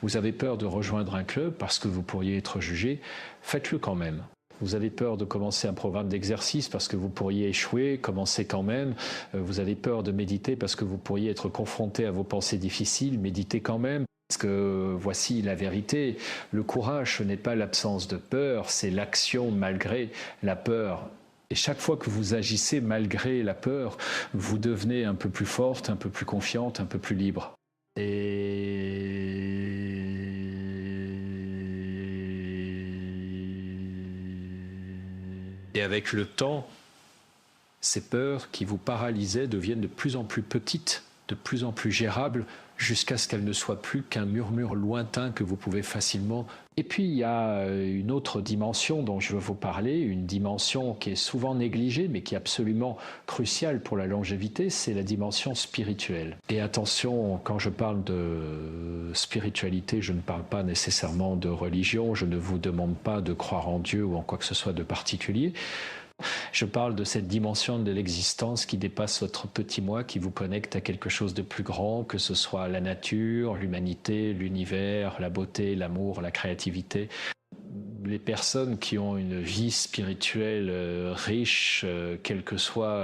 Vous avez peur de rejoindre un club parce que vous pourriez être jugé, faites-le quand même. Vous avez peur de commencer un programme d'exercice parce que vous pourriez échouer, commencez quand même. Vous avez peur de méditer parce que vous pourriez être confronté à vos pensées difficiles, méditez quand même. Parce que voici la vérité, le courage ce n'est pas l'absence de peur, c'est l'action malgré la peur. Et chaque fois que vous agissez malgré la peur, vous devenez un peu plus forte, un peu plus confiante, un peu plus libre. Et avec le temps, ces peurs qui vous paralysaient deviennent de plus en plus petites, de plus en plus gérables, jusqu'à ce qu'elles ne soient plus qu'un murmure lointain que vous pouvez facilement. Et puis il y a une autre dimension dont je veux vous parler, une dimension qui est souvent négligée mais qui est absolument cruciale pour la longévité, c'est la dimension spirituelle. Et attention, quand je parle de spiritualité, je ne parle pas nécessairement de religion, je ne vous demande pas de croire en Dieu ou en quoi que ce soit de particulier. Je parle de cette dimension de l'existence qui dépasse votre petit moi, qui vous connecte à quelque chose de plus grand, que ce soit la nature, l'humanité, l'univers, la beauté, l'amour, la créativité. Les personnes qui ont une vie spirituelle riche, quelle que soit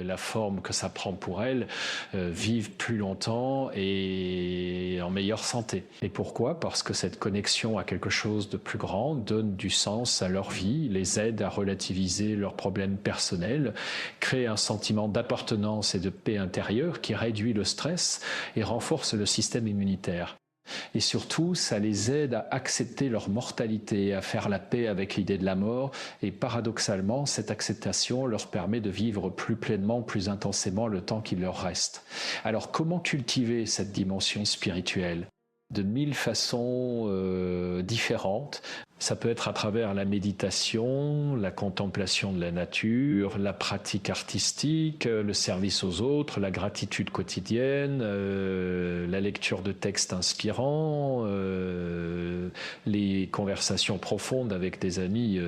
la forme que ça prend pour elles, vivent plus longtemps et en meilleure santé. Et pourquoi? Parce que cette connexion à quelque chose de plus grand donne du sens à leur vie, les aide à relativiser leurs problèmes personnels, crée un sentiment d'appartenance et de paix intérieure qui réduit le stress et renforce le système immunitaire. Et surtout, ça les aide à accepter leur mortalité, à faire la paix avec l'idée de la mort. Et paradoxalement, cette acceptation leur permet de vivre plus pleinement, plus intensément le temps qu'il leur reste. Alors, comment cultiver cette dimension spirituelle ? de 1000 façons différentes. Ça peut être à travers la méditation, la contemplation de la nature, la pratique artistique, le service aux autres, la gratitude quotidienne, la lecture de textes inspirants, les conversations profondes avec des amis.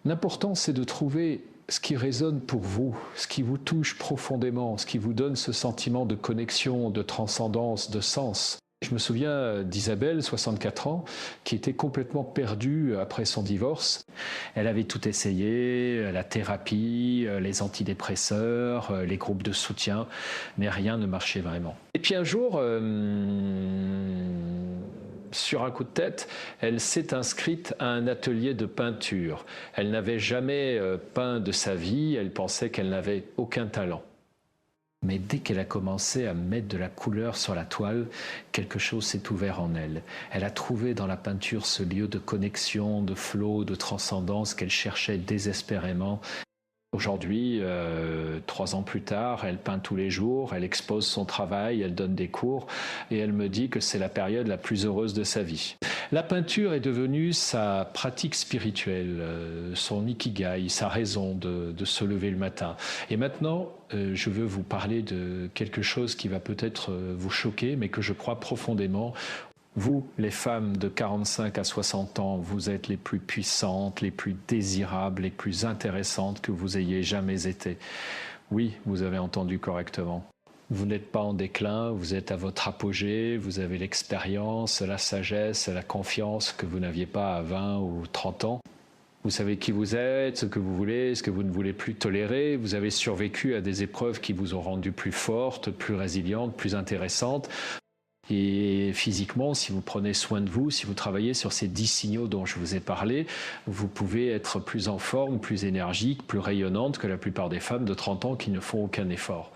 L'important, c'est de trouver ce qui résonne pour vous, ce qui vous touche profondément, ce qui vous donne ce sentiment de connexion, de transcendance, de sens. Je me souviens d'Isabelle, 64 ans, qui était complètement perdue après son divorce. Elle avait tout essayé, la thérapie, les antidépresseurs, les groupes de soutien, mais rien ne marchait vraiment. Et puis un jour, sur un coup de tête, elle s'est inscrite à un atelier de peinture. Elle n'avait jamais peint de sa vie, elle pensait qu'elle n'avait aucun talent. Mais dès qu'elle a commencé à mettre de la couleur sur la toile, quelque chose s'est ouvert en elle. Elle a trouvé dans la peinture ce lieu de connexion, de flow, de transcendance qu'elle cherchait désespérément. Aujourd'hui, 3 ans plus tard, elle peint tous les jours, elle expose son travail, elle donne des cours et elle me dit que c'est la période la plus heureuse de sa vie. La peinture est devenue sa pratique spirituelle, son ikigai, sa raison de se lever le matin. Et maintenant, je veux vous parler de quelque chose qui va peut-être vous choquer, mais que je crois profondément. Vous, les femmes de 45 à 60 ans, vous êtes les plus puissantes, les plus désirables, les plus intéressantes que vous ayez jamais été. Oui, vous avez entendu correctement. Vous n'êtes pas en déclin, vous êtes à votre apogée, vous avez l'expérience, la sagesse, la confiance que vous n'aviez pas à 20 ou 30 ans. Vous savez qui vous êtes, ce que vous voulez, ce que vous ne voulez plus tolérer. Vous avez survécu à des épreuves qui vous ont rendu plus forte, plus résiliente, plus intéressante. Et physiquement, si vous prenez soin de vous, si vous travaillez sur ces 10 signaux dont je vous ai parlé, vous pouvez être plus en forme, plus énergique, plus rayonnante que la plupart des femmes de 30 ans qui ne font aucun effort.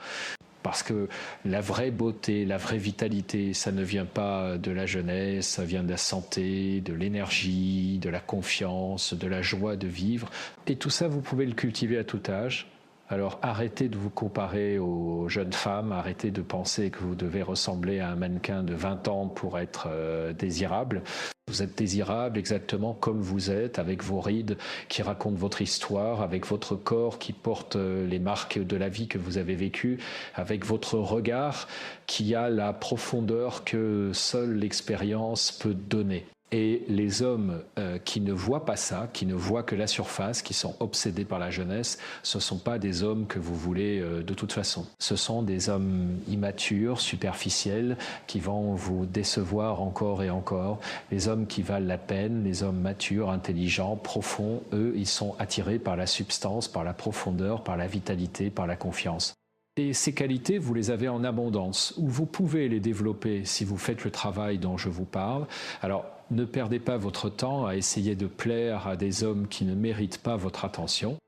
Parce que la vraie beauté, la vraie vitalité, ça ne vient pas de la jeunesse, ça vient de la santé, de l'énergie, de la confiance, de la joie de vivre. Et tout ça, vous pouvez le cultiver à tout âge. Alors arrêtez de vous comparer aux jeunes femmes, arrêtez de penser que vous devez ressembler à un mannequin de 20 ans pour être désirable. Vous êtes désirable exactement comme vous êtes, avec vos rides qui racontent votre histoire, avec votre corps qui porte les marques de la vie que vous avez vécue, avec votre regard qui a la profondeur que seule l'expérience peut donner. Et les hommes qui ne voient pas ça, qui ne voient que la surface, qui sont obsédés par la jeunesse, ce ne sont pas des hommes que vous voulez de toute façon. Ce sont des hommes immatures, superficiels, qui vont vous décevoir encore et encore. Les hommes qui valent la peine, les hommes matures, intelligents, profonds, eux, ils sont attirés par la substance, par la profondeur, par la vitalité, par la confiance. Et ces qualités, vous les avez en abondance, ou vous pouvez les développer si vous faites le travail dont je vous parle. Alors, ne perdez pas votre temps à essayer de plaire à des hommes qui ne méritent pas votre attention.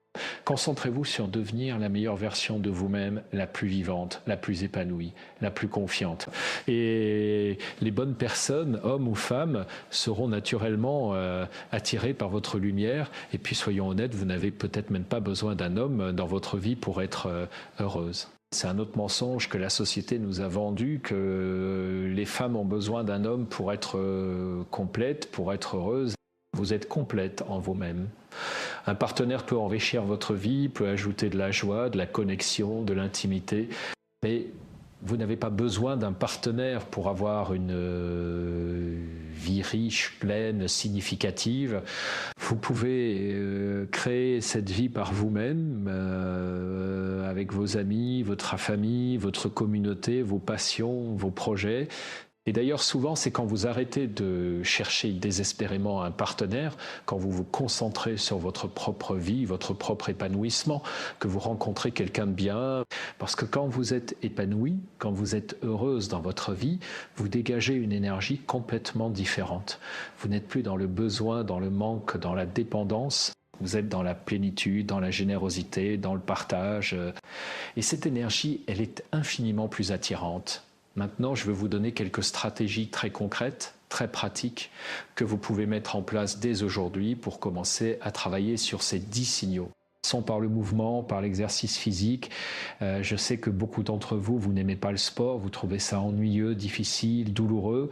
Concentrez-vous sur devenir la meilleure version de vous-même, la plus vivante, la plus épanouie, la plus confiante. Et les bonnes personnes, hommes ou femmes, seront naturellement attirées par votre lumière. Et puis, soyons honnêtes, vous n'avez peut-être même pas besoin d'un homme dans votre vie pour être heureuse. C'est un autre mensonge que la société nous a vendu, que les femmes ont besoin d'un homme pour être complètes, pour être heureuses. Vous êtes complète en vous-même. Un partenaire peut enrichir votre vie, peut ajouter de la joie, de la connexion, de l'intimité, mais vous n'avez pas besoin d'un partenaire pour avoir une vie riche, pleine, significative. Vous pouvez créer cette vie par vous-même, avec vos amis, votre famille, votre communauté, vos passions, vos projets. Et d'ailleurs, souvent, c'est quand vous arrêtez de chercher désespérément un partenaire, quand vous vous concentrez sur votre propre vie, votre propre épanouissement, que vous rencontrez quelqu'un de bien. Parce que quand vous êtes épanoui, quand vous êtes heureuse dans votre vie, vous dégagez une énergie complètement différente. Vous n'êtes plus dans le besoin, dans le manque, dans la dépendance. Vous êtes dans la plénitude, dans la générosité, dans le partage. Et cette énergie, elle est infiniment plus attirante. Maintenant, je vais vous donner quelques stratégies très concrètes, très pratiques, que vous pouvez mettre en place dès aujourd'hui pour commencer à travailler sur ces 10 signaux. sont par le mouvement, par l'exercice physique. Je sais que beaucoup d'entre vous, vous n'aimez pas le sport, vous trouvez ça ennuyeux, difficile, douloureux.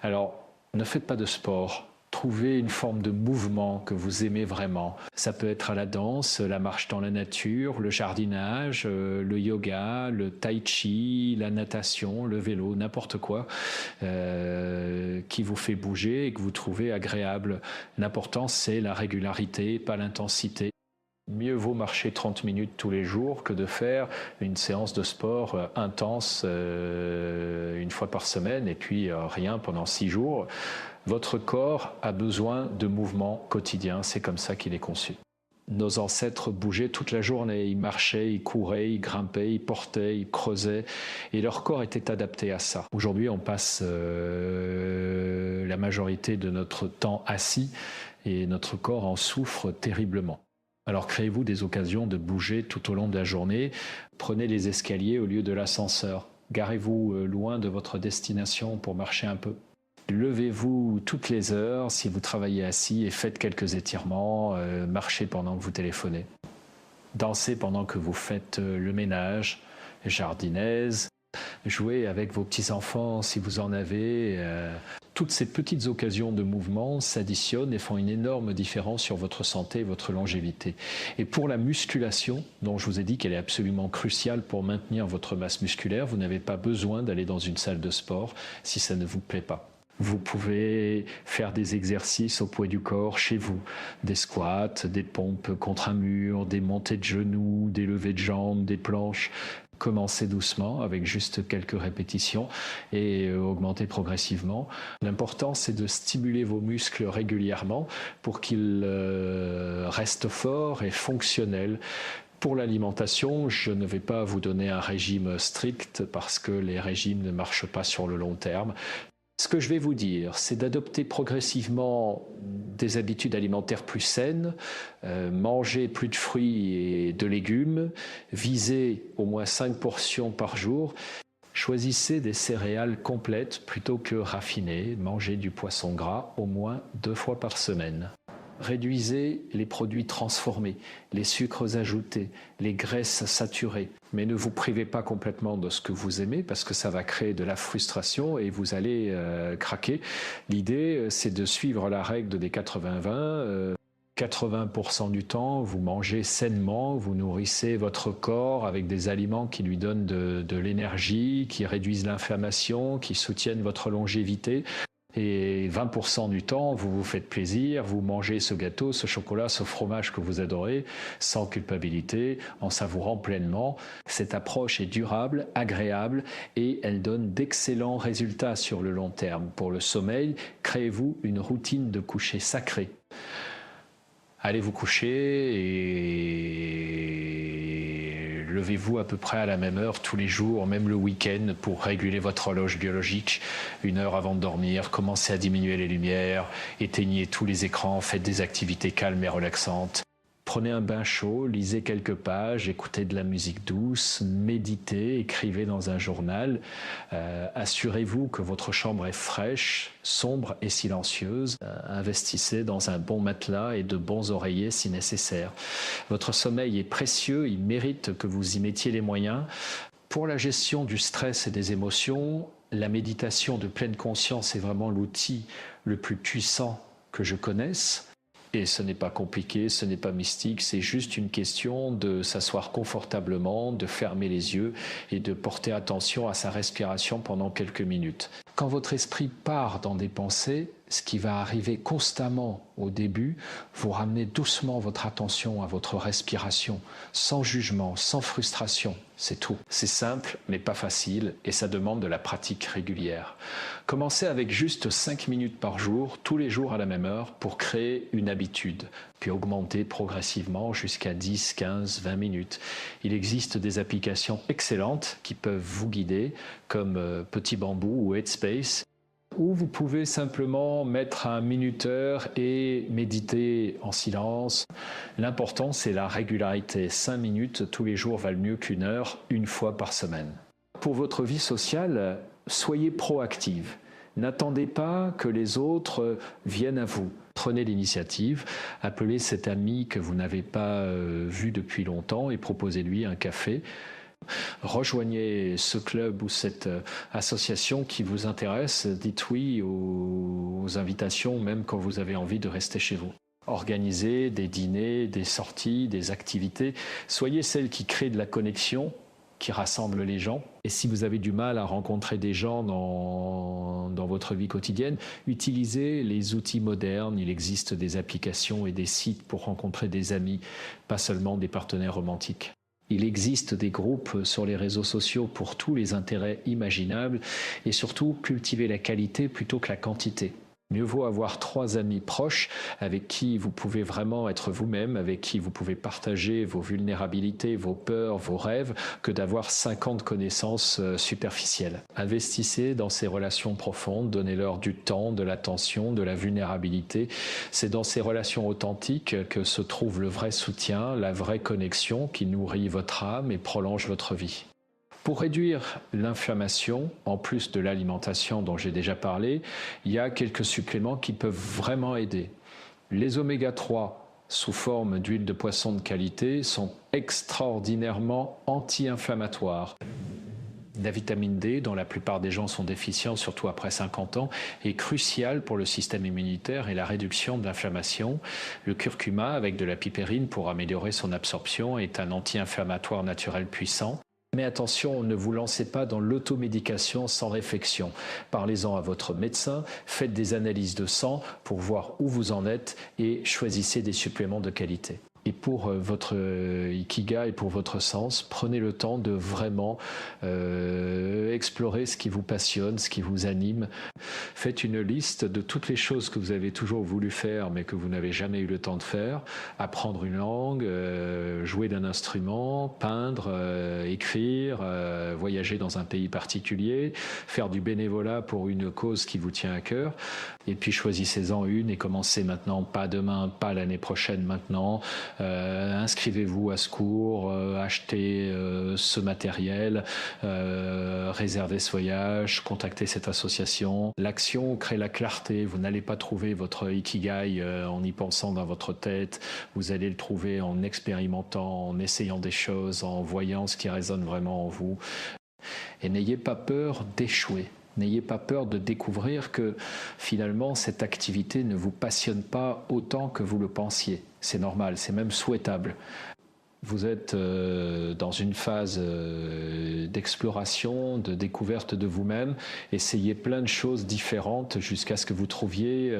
Alors, ne faites pas de sport. Trouvez une forme de mouvement que vous aimez vraiment. Ça peut être la danse, la marche dans la nature, le jardinage, le yoga, le tai chi, la natation, le vélo, n'importe quoi qui vous fait bouger et que vous trouvez agréable. L'important, c'est la régularité, pas l'intensité. Mieux vaut marcher 30 minutes tous les jours que de faire une séance de sport intense une fois par semaine et puis rien pendant 6 jours. Votre corps a besoin de mouvement quotidien, c'est comme ça qu'il est conçu. Nos ancêtres bougeaient toute la journée, ils marchaient, ils couraient, ils grimpaient, ils portaient, ils creusaient, et leur corps était adapté à ça. Aujourd'hui, on passe la majorité de notre temps assis, et notre corps en souffre terriblement. Alors créez-vous des occasions de bouger tout au long de la journée. Prenez les escaliers au lieu de l'ascenseur. Garez-vous loin de votre destination pour marcher un peu. Levez-vous toutes les heures si vous travaillez assis et faites quelques étirements. Marchez pendant que vous téléphonez. Dansez pendant que vous faites le ménage, jardinez. Jouez avec vos petits-enfants si vous en avez. Toutes ces petites occasions de mouvement s'additionnent et font une énorme différence sur votre santé et votre longévité. Et pour la musculation, dont je vous ai dit qu'elle est absolument cruciale pour maintenir votre masse musculaire, vous n'avez pas besoin d'aller dans une salle de sport si ça ne vous plaît pas. Vous pouvez faire des exercices au poids du corps chez vous, des squats, des pompes contre un mur, des montées de genoux, des levées de jambes, des planches. Commencez doucement avec juste quelques répétitions et augmentez progressivement. L'important, c'est de stimuler vos muscles régulièrement pour qu'ils restent forts et fonctionnels. Pour l'alimentation, je ne vais pas vous donner un régime strict parce que les régimes ne marchent pas sur le long terme. Ce que je vais vous dire, c'est d'adopter progressivement des habitudes alimentaires plus saines, manger plus de fruits et de légumes, viser au moins 5 portions par jour. Choisissez des céréales complètes plutôt que raffinées, mangez du poisson gras au moins 2 fois par semaine. Réduisez les produits transformés, les sucres ajoutés, les graisses saturées. Mais ne vous privez pas complètement de ce que vous aimez parce que ça va créer de la frustration et vous allez craquer. L'idée, c'est de suivre la règle des 80-20. 80% du temps, vous mangez sainement, vous nourrissez votre corps avec des aliments qui lui donnent de l'énergie, qui réduisent l'inflammation, qui soutiennent votre longévité. Et 20% du temps, vous vous faites plaisir, vous mangez ce gâteau, ce chocolat, ce fromage que vous adorez, sans culpabilité, en savourant pleinement. Cette approche est durable, agréable et elle donne d'excellents résultats sur le long terme. Pour le sommeil, créez-vous une routine de coucher sacrée. Allez vous coucher et levez-vous à peu près à la même heure tous les jours, même le week-end, pour réguler votre horloge biologique. 1 heure avant de dormir, commencez à diminuer les lumières, éteignez tous les écrans, faites des activités calmes et relaxantes. Prenez un bain chaud, lisez quelques pages, écoutez de la musique douce, méditez, écrivez dans un journal. Assurez-vous que votre chambre est fraîche, sombre et silencieuse. Investissez dans un bon matelas et de bons oreillers si nécessaire. Votre sommeil est précieux, il mérite que vous y mettiez les moyens. Pour la gestion du stress et des émotions, la méditation de pleine conscience est vraiment l'outil le plus puissant que je connaisse. Et ce n'est pas compliqué, ce n'est pas mystique, c'est juste une question de s'asseoir confortablement, de fermer les yeux et de porter attention à sa respiration pendant quelques minutes. Quand votre esprit part dans des pensées, ce qui va arriver constamment au début, vous ramenez doucement votre attention à votre respiration, sans jugement, sans frustration, c'est tout. C'est simple, mais pas facile, et ça demande de la pratique régulière. Commencez avec juste 5 minutes par jour, tous les jours à la même heure, pour créer une habitude, puis augmenter progressivement jusqu'à 10, 15, 20 minutes. Il existe des applications excellentes qui peuvent vous guider, comme Petit Bambou ou Headspace, où vous pouvez simplement mettre un minuteur et méditer en silence. L'important, c'est la régularité. 5 minutes tous les jours valent mieux qu'1 heure, 1 fois par semaine. Pour votre vie sociale, soyez proactive. N'attendez pas que les autres viennent à vous. Prenez l'initiative, appelez cet ami que vous n'avez pas vu depuis longtemps et proposez-lui un café. Rejoignez ce club ou cette association qui vous intéresse. Dites oui aux invitations, même quand vous avez envie de rester chez vous. Organisez des dîners, des sorties, des activités. Soyez celle qui crée de la connexion, qui rassemble les gens. Et si vous avez du mal à rencontrer des gens dans votre vie quotidienne, utilisez les outils modernes. Il existe des applications et des sites pour rencontrer des amis, pas seulement des partenaires romantiques. Il existe des groupes sur les réseaux sociaux pour tous les intérêts imaginables et surtout cultiver la qualité plutôt que la quantité. Mieux vaut avoir 3 amis proches avec qui vous pouvez vraiment être vous-même, avec qui vous pouvez partager vos vulnérabilités, vos peurs, vos rêves, que d'avoir 50 connaissances superficielles. Investissez dans ces relations profondes, donnez-leur du temps, de l'attention, de la vulnérabilité. C'est dans ces relations authentiques que se trouve le vrai soutien, la vraie connexion qui nourrit votre âme et prolonge votre vie. Pour réduire l'inflammation, en plus de l'alimentation dont j'ai déjà parlé, il y a quelques suppléments qui peuvent vraiment aider. Les oméga 3 sous forme d'huile de poisson de qualité sont extraordinairement anti-inflammatoires. La vitamine D, dont la plupart des gens sont déficients, surtout après 50 ans, est cruciale pour le système immunitaire et la réduction de l'inflammation. Le curcuma, avec de la pipérine pour améliorer son absorption, est un anti-inflammatoire naturel puissant. Mais attention, ne vous lancez pas dans l'automédication sans réflexion. Parlez-en à votre médecin, faites des analyses de sang pour voir où vous en êtes et choisissez des suppléments de qualité. Et pour votre ikigai et pour votre sens, prenez le temps de vraiment explorer ce qui vous passionne, ce qui vous anime. Faites une liste de toutes les choses que vous avez toujours voulu faire mais que vous n'avez jamais eu le temps de faire. Apprendre une langue, jouer d'un instrument, peindre, écrire, voyager dans un pays particulier, faire du bénévolat pour une cause qui vous tient à cœur. Et puis choisissez-en une et commencez maintenant, pas demain, pas l'année prochaine, maintenant. Inscrivez-vous à ce cours, achetez ce matériel, réservez ce voyage, contactez cette association. L'action crée la clarté. Vous n'allez pas trouver votre ikigai en y pensant dans votre tête. Vous allez le trouver en expérimentant, en essayant des choses, en voyant ce qui résonne vraiment en vous. Et n'ayez pas peur d'échouer. N'ayez pas peur de découvrir que finalement cette activité ne vous passionne pas autant que vous le pensiez. C'est normal, c'est même souhaitable. Vous êtes dans une phase d'exploration, de découverte de vous-même. Essayez plein de choses différentes jusqu'à ce que vous trouviez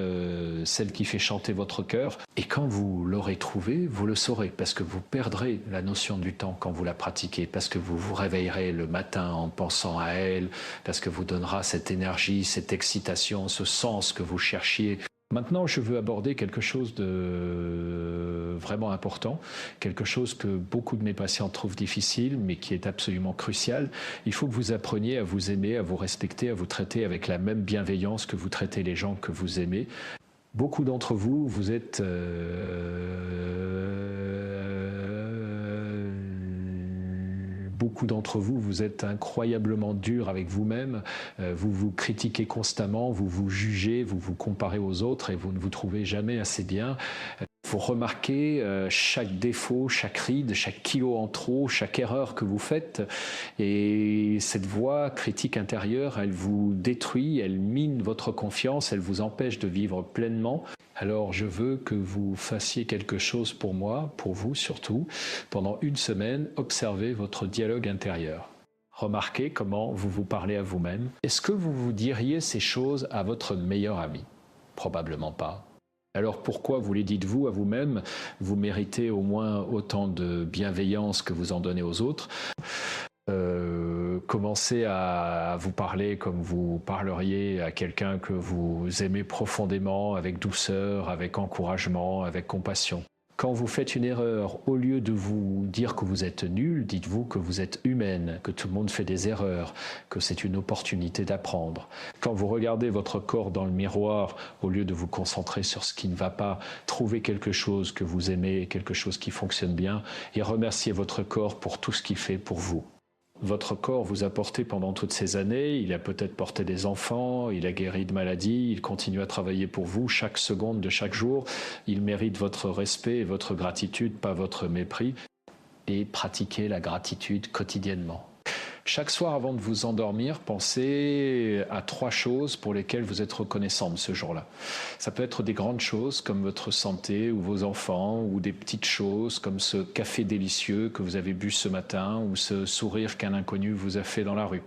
celle qui fait chanter votre cœur. Et quand vous l'aurez trouvée, vous le saurez, parce que vous perdrez la notion du temps quand vous la pratiquez, parce que vous vous réveillerez le matin en pensant à elle, parce que vous donnera cette énergie, cette excitation, ce sens que vous cherchiez. Maintenant, je veux aborder quelque chose de vraiment important, quelque chose que beaucoup de mes patients trouvent difficile, mais qui est absolument crucial. Il faut que vous appreniez à vous aimer, à vous respecter, à vous traiter avec la même bienveillance que vous traitez les gens que vous aimez. Beaucoup d'entre vous, vous êtes Beaucoup d'entre vous, vous êtes incroyablement dur avec vous-même, vous vous critiquez constamment, vous vous jugez, vous vous comparez aux autres et vous ne vous trouvez jamais assez bien. Vous remarquez chaque défaut, chaque ride, chaque kilo en trop, chaque erreur que vous faites. Et cette voix critique intérieure, elle vous détruit, elle mine votre confiance, elle vous empêche de vivre pleinement. Alors je veux que vous fassiez quelque chose pour moi, pour vous surtout. Pendant une semaine, observez votre dialogue intérieur. Remarquez comment vous vous parlez à vous-même. Est-ce que vous vous diriez ces choses à votre meilleur ami? Probablement pas. Alors pourquoi vous les dites-vous à vous-même? Vous méritez au moins autant de bienveillance que vous en donnez aux autres. Commencez à vous parler comme vous parleriez à quelqu'un que vous aimez profondément, avec douceur, avec encouragement, avec compassion. Quand vous faites une erreur, au lieu de vous dire que vous êtes nul, dites-vous que vous êtes humaine, que tout le monde fait des erreurs, que c'est une opportunité d'apprendre. Quand vous regardez votre corps dans le miroir, au lieu de vous concentrer sur ce qui ne va pas, trouvez quelque chose que vous aimez, quelque chose qui fonctionne bien et remerciez votre corps pour tout ce qu'il fait pour vous. Votre corps vous a porté pendant toutes ces années, il a peut-être porté des enfants, il a guéri de maladies, il continue à travailler pour vous chaque seconde de chaque jour. Il mérite votre respect et votre gratitude, pas votre mépris. Et pratiquez la gratitude quotidiennement. Chaque soir, avant de vous endormir, pensez à 3 choses pour lesquelles vous êtes reconnaissant ce jour-là. Ça peut être des grandes choses comme votre santé ou vos enfants, ou des petites choses comme ce café délicieux que vous avez bu ce matin, ou ce sourire qu'un inconnu vous a fait dans la rue.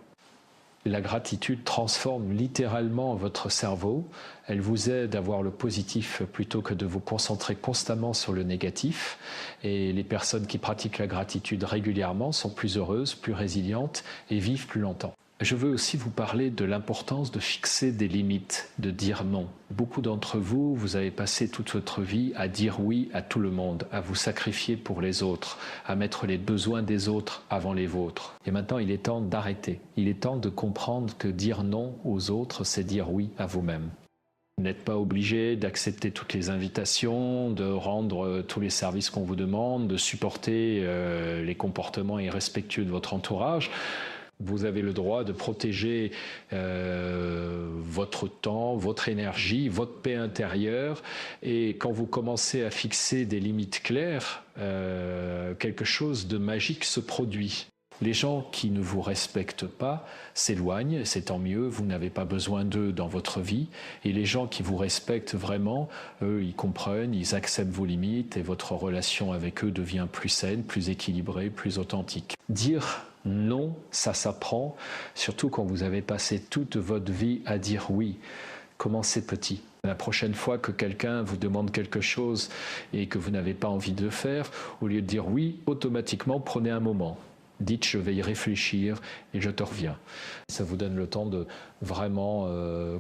La gratitude transforme littéralement votre cerveau. Elle vous aide à voir le positif plutôt que de vous concentrer constamment sur le négatif. Et les personnes qui pratiquent la gratitude régulièrement sont plus heureuses, plus résilientes et vivent plus longtemps. Je veux aussi vous parler de l'importance de fixer des limites, de dire non. Beaucoup d'entre vous, vous avez passé toute votre vie à dire oui à tout le monde, à vous sacrifier pour les autres, à mettre les besoins des autres avant les vôtres. Et maintenant, il est temps d'arrêter. Il est temps de comprendre que dire non aux autres, c'est dire oui à vous-même. Vous n'êtes pas obligé d'accepter toutes les invitations, de rendre tous les services qu'on vous demande, de supporter les comportements irrespectueux de votre entourage. Vous avez le droit de protéger votre temps, votre énergie, votre paix intérieure. Et quand vous commencez à fixer des limites claires, quelque chose de magique se produit. Les gens qui ne vous respectent pas s'éloignent, c'est tant mieux, vous n'avez pas besoin d'eux dans votre vie. Et les gens qui vous respectent vraiment, eux, ils comprennent, ils acceptent vos limites et votre relation avec eux devient plus saine, plus équilibrée, plus authentique. Dire non, ça s'apprend, surtout quand vous avez passé toute votre vie à dire oui. Commencez petit. La prochaine fois que quelqu'un vous demande quelque chose et que vous n'avez pas envie de le faire, au lieu de dire oui, automatiquement prenez un moment. Dites je vais y réfléchir et je te reviens. Ça vous donne le temps de vraiment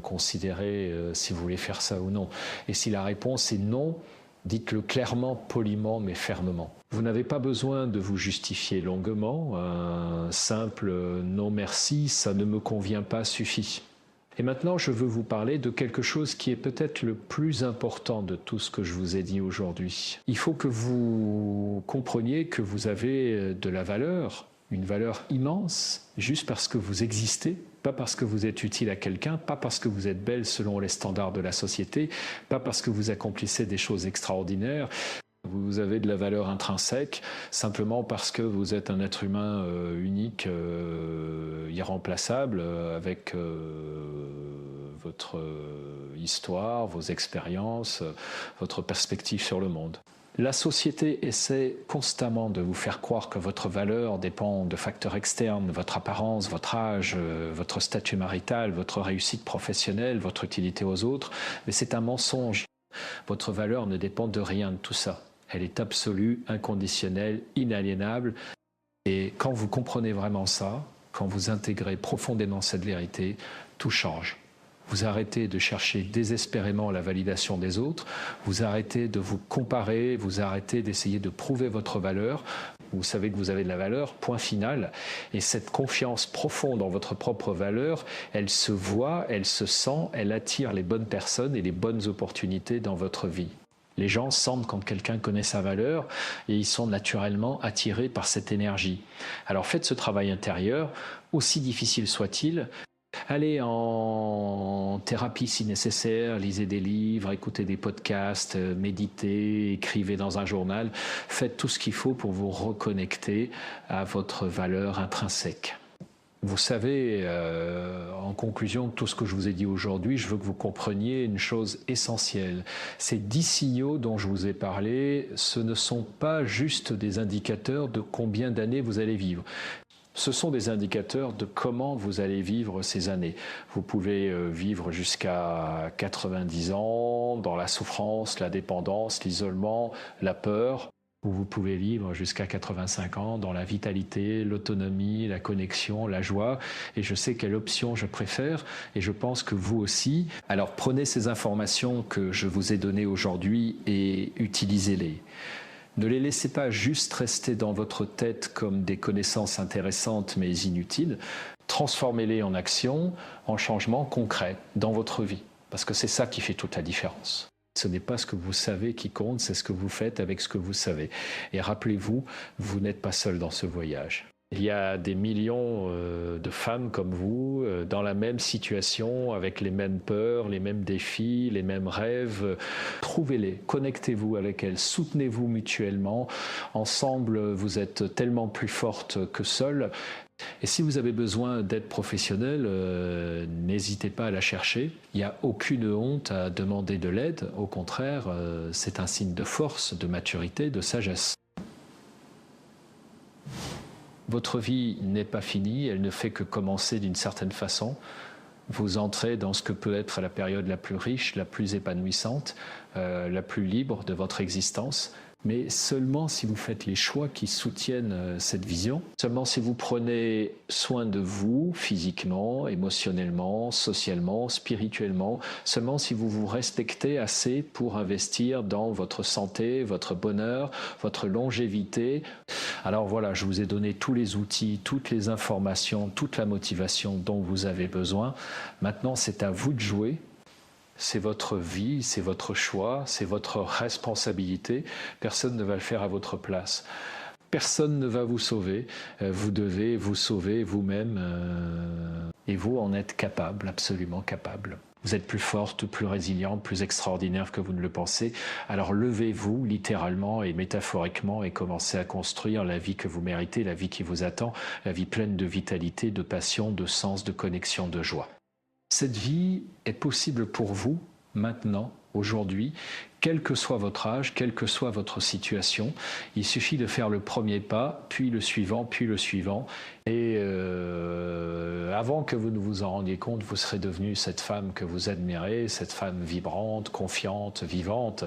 considérer si vous voulez faire ça ou non. Et si la réponse est non, dites-le clairement, poliment mais fermement. Vous n'avez pas besoin de vous justifier longuement. Un simple non merci, ça ne me convient pas suffit. Et maintenant, je veux vous parler de quelque chose qui est peut-être le plus important de tout ce que je vous ai dit aujourd'hui. Il faut que vous compreniez que vous avez de la valeur, une valeur immense, juste parce que vous existez, pas parce que vous êtes utile à quelqu'un, pas parce que vous êtes belle selon les standards de la société, pas parce que vous accomplissez des choses extraordinaires. Vous avez de la valeur intrinsèque simplement parce que vous êtes un être humain unique, irremplaçable, avec votre histoire, vos expériences, votre perspective sur le monde. La société essaie constamment de vous faire croire que votre valeur dépend de facteurs externes, votre apparence, votre âge, votre statut marital, votre réussite professionnelle, votre utilité aux autres, mais c'est un mensonge. Votre valeur ne dépend de rien de tout ça. Elle est absolue, inconditionnelle, inaliénable. Et quand vous comprenez vraiment ça, quand vous intégrez profondément cette vérité, tout change. Vous arrêtez de chercher désespérément la validation des autres, vous arrêtez de vous comparer, vous arrêtez d'essayer de prouver votre valeur. Vous savez que vous avez de la valeur, point final. Et cette confiance profonde en votre propre valeur, elle se voit, elle se sent, elle attire les bonnes personnes et les bonnes opportunités dans votre vie. Les gens sentent quand quelqu'un connaît sa valeur et ils sont naturellement attirés par cette énergie. Alors faites ce travail intérieur, aussi difficile soit-il. Allez en thérapie si nécessaire, lisez des livres, écoutez des podcasts, méditez, écrivez dans un journal. Faites tout ce qu'il faut pour vous reconnecter à votre valeur intrinsèque. Vous savez, en conclusion de tout ce que je vous ai dit aujourd'hui, je veux que vous compreniez une chose essentielle. Ces 10 signaux dont je vous ai parlé, ce ne sont pas juste des indicateurs de combien d'années vous allez vivre. Ce sont des indicateurs de comment vous allez vivre ces années. Vous pouvez vivre jusqu'à 90 ans dans la souffrance, la dépendance, l'isolement, la peur. Ou vous pouvez vivre jusqu'à 85 ans dans la vitalité, l'autonomie, la connexion, la joie. Et je sais quelle option je préfère et je pense que vous aussi. Alors prenez ces informations que je vous ai données aujourd'hui et utilisez-les. Ne les laissez pas juste rester dans votre tête comme des connaissances intéressantes mais inutiles. Transformez-les en action, en changement concret dans votre vie. Parce que c'est ça qui fait toute la différence. Ce n'est pas ce que vous savez qui compte, c'est ce que vous faites avec ce que vous savez. Et rappelez-vous, vous n'êtes pas seul dans ce voyage. Il y a des millions de femmes comme vous dans la même situation, avec les mêmes peurs, les mêmes défis, les mêmes rêves. Trouvez-les, connectez-vous avec elles, soutenez-vous mutuellement. Ensemble, vous êtes tellement plus fortes que seules. Et si vous avez besoin d'aide professionnelle, n'hésitez pas à la chercher. Il n'y a aucune honte à demander de l'aide. Au contraire, c'est un signe de force, de maturité, de sagesse. Votre vie n'est pas finie, elle ne fait que commencer d'une certaine façon. Vous entrez dans ce que peut être la période la plus riche, la plus épanouissante, la plus libre de votre existence. Mais seulement si vous faites les choix qui soutiennent cette vision, seulement si vous prenez soin de vous physiquement, émotionnellement, socialement, spirituellement, seulement si vous vous respectez assez pour investir dans votre santé, votre bonheur, votre longévité. Alors voilà, je vous ai donné tous les outils, toutes les informations, toute la motivation dont vous avez besoin. Maintenant, c'est à vous de jouer. C'est votre vie, c'est votre choix, c'est votre responsabilité. Personne ne va le faire à votre place. Personne ne va vous sauver. Vous devez vous sauver vous-même. Et vous en êtes capable, absolument capable. Vous êtes plus forte, plus résiliente, plus extraordinaire que vous ne le pensez. Alors levez-vous littéralement et métaphoriquement et commencez à construire la vie que vous méritez, la vie qui vous attend, la vie pleine de vitalité, de passion, de sens, de connexion, de joie. Cette vie est possible pour vous maintenant, aujourd'hui, quel que soit votre âge, quelle que soit votre situation. Il suffit de faire le premier pas, puis le suivant, puis le suivant. Et avant que vous ne vous en rendiez compte, vous serez devenue cette femme que vous admirez, cette femme vibrante, confiante, vivante,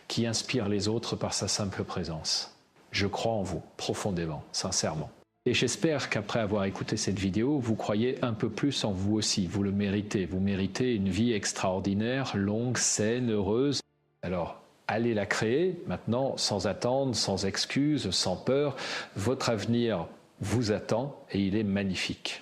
qui inspire les autres par sa simple présence. Je crois en vous, profondément, sincèrement. Et j'espère qu'après avoir écouté cette vidéo, vous croyez un peu plus en vous aussi. Vous le méritez. Vous méritez une vie extraordinaire, longue, saine, heureuse. Alors, allez la créer maintenant, sans attendre, sans excuses, sans peur. Votre avenir vous attend et il est magnifique.